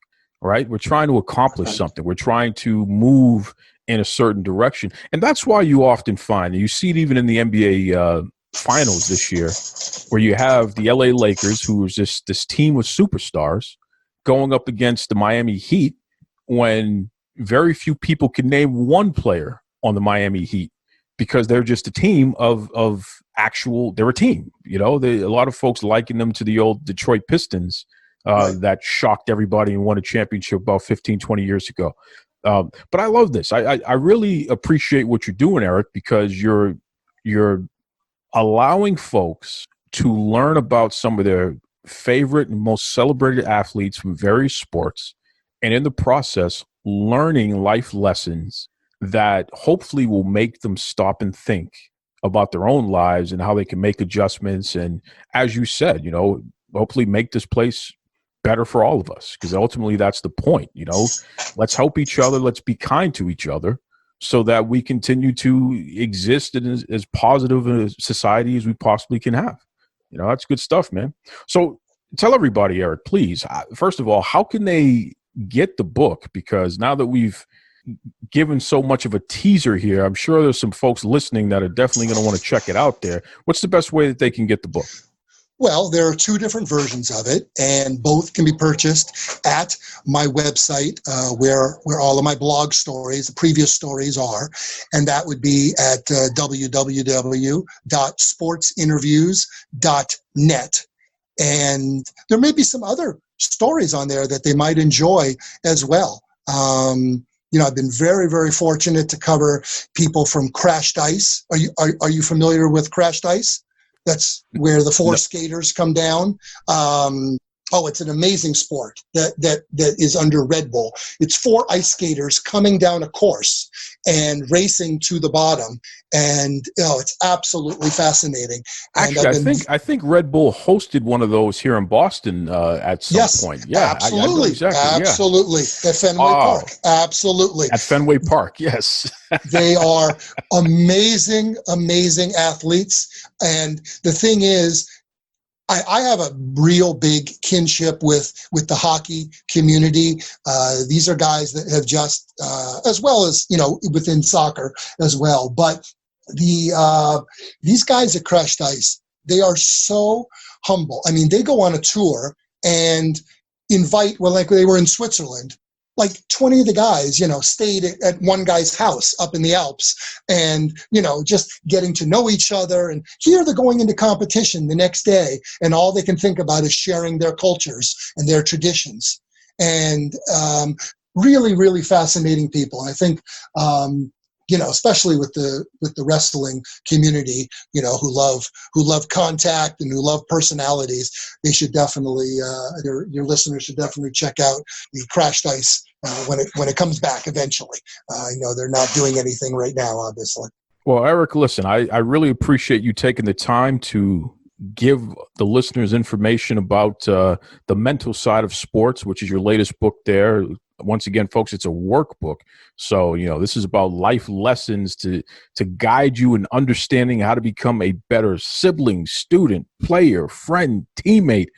right? We're trying to accomplish something. We're trying to move in a certain direction. And that's why you often find, and you see it even in the NBA finals this year, where you have the LA Lakers, who is this team of superstars, going up against the Miami Heat, when very few people can name one player on the Miami Heat, because they're just a team they're a team. A lot of folks liken them to the old Detroit Pistons that shocked everybody and won a championship about 15, 20 years ago. But I love this. I really appreciate what you're doing, Eric, because you're allowing folks to learn about some of their favorite and most celebrated athletes from various sports, and in the process, learning life lessons that hopefully will make them stop and think about their own lives and how they can make adjustments. And as you said, hopefully make this place better for all of us, because ultimately that's the point. Let's help each other. Let's be kind to each other so that we continue to exist in as positive a society as we possibly can have. That's good stuff, man. So tell everybody, Eric, please, first of all, how can they get the book? Because now that we've given so much of a teaser here, I'm sure there's some folks listening that are definitely going to want to check it out there. What's the best way that they can get the book? Well, there are two different versions of it, and both can be purchased at my website, where all of my blog stories, the previous stories are, and that would be at www.sportsinterviews.net. And there may be some other stories on there that they might enjoy as well. I've been very, very fortunate to cover people from Crashed Ice. Are you familiar with Crashed Ice? That's where the four skaters come down. It's an amazing sport that is under Red Bull. It's four ice skaters coming down a course and racing to the bottom, and it's absolutely fascinating. Actually, I think Red Bull hosted one of those here in Boston at some point. Yeah, absolutely, absolutely. At Fenway Park, absolutely. At Fenway Park, yes. They are amazing, amazing athletes, and the thing is, I have a real big kinship with the hockey community. These are guys that have just, as well as, within soccer as well. But these guys at Crashed Ice, they are so humble. I mean, they go on a tour and invite, like they were in Switzerland, like 20 of the guys, stayed at one guy's house up in the Alps and, just getting to know each other. And here they're going into competition the next day, and all they can think about is sharing their cultures and their traditions. And really, really fascinating people. And I think, especially with the wrestling community, who love contact and who love personalities, they should definitely, your listeners should definitely check out the Crashed Ice when it comes back eventually. I know they're not doing anything right now, obviously. Well, Eric, listen, I really appreciate you taking the time to give the listeners information about the mental side of sports, which is your latest book there. Once again, folks, it's a workbook. So, this is about life lessons to guide you in understanding how to become a better sibling, student, player, friend, teammate,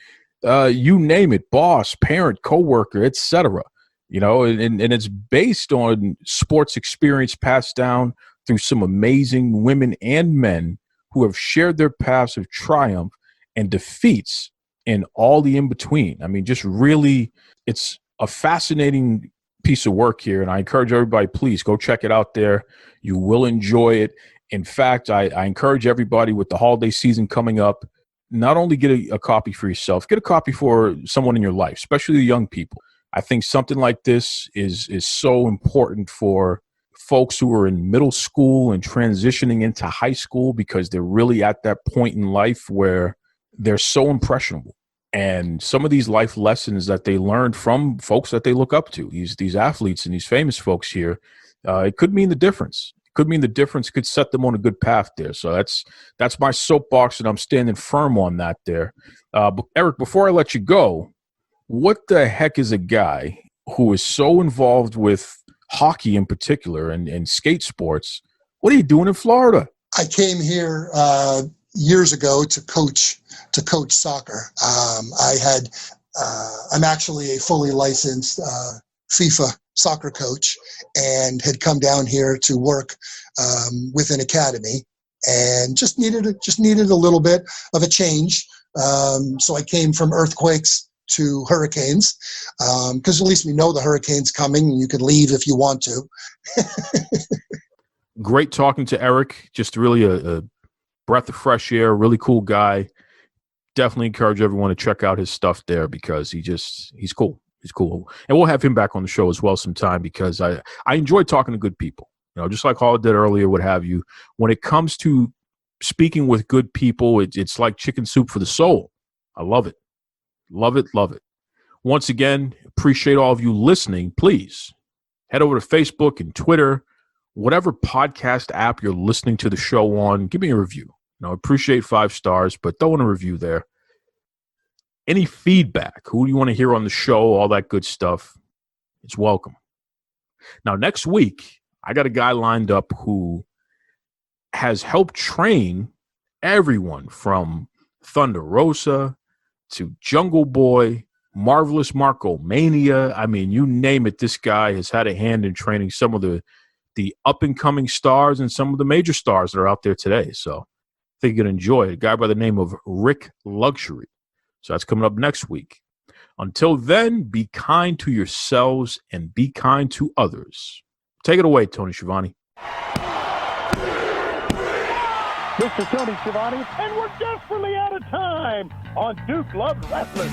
you name it, boss, parent, coworker, etc. And it's based on sports experience passed down through some amazing women and men who have shared their paths of triumph and defeats and all the in-between. I mean, just really, it's a fascinating piece of work here, and I encourage everybody, please go check it out there. You will enjoy it. In fact, I encourage everybody with the holiday season coming up, not only get a copy for yourself, get a copy for someone in your life, especially the young people. I think something like this is so important for folks who are in middle school and transitioning into high school, because they're really at that point in life where they're so impressionable. And some of these life lessons that they learned from folks that they look up to, these athletes and these famous folks here, it could mean the difference. It could mean the difference, could set them on a good path there. So that's my soapbox, and I'm standing firm on that there. But Eric, before I let you go, what the heck is a guy who is so involved with hockey in particular and skate sports? What are you doing in Florida? I came here years ago to coach soccer. I'm actually a fully licensed FIFA soccer coach, and had come down here to work with an academy, and just needed a little bit of a change. So I came from earthquakes to hurricanes, because at least we know the hurricane's coming, and you can leave if you want to. Great talking to Eric. Just really a breath of fresh air, really cool guy. Definitely encourage everyone to check out his stuff there, because he's cool. He's cool. And we'll have him back on the show as well sometime, because I enjoy talking to good people. Just like Holidead did earlier, what have you. When it comes to speaking with good people, it's like chicken soup for the soul. I love it. Love it, love it. Once again, appreciate all of you listening. Please head over to Facebook and Twitter, whatever podcast app you're listening to the show on. Give me a review. Appreciate 5 stars, but throw in a review there. Any feedback, who do you want to hear on the show, all that good stuff, it's welcome. Now, next week, I got a guy lined up who has helped train everyone from Thunder Rosa to Jungle Boy, Marvelous Marco Mania. I mean, you name it, this guy has had a hand in training some of the up-and-coming stars and some of the major stars that are out there today. So I think you're going to enjoy it. A guy by the name of Rick Luxury. So that's coming up next week. Until then, be kind to yourselves and be kind to others. Take it away, Tony Schiavone. Mr. Tony Schiavone, and we're desperately out of time on Duke Loves Wrestling.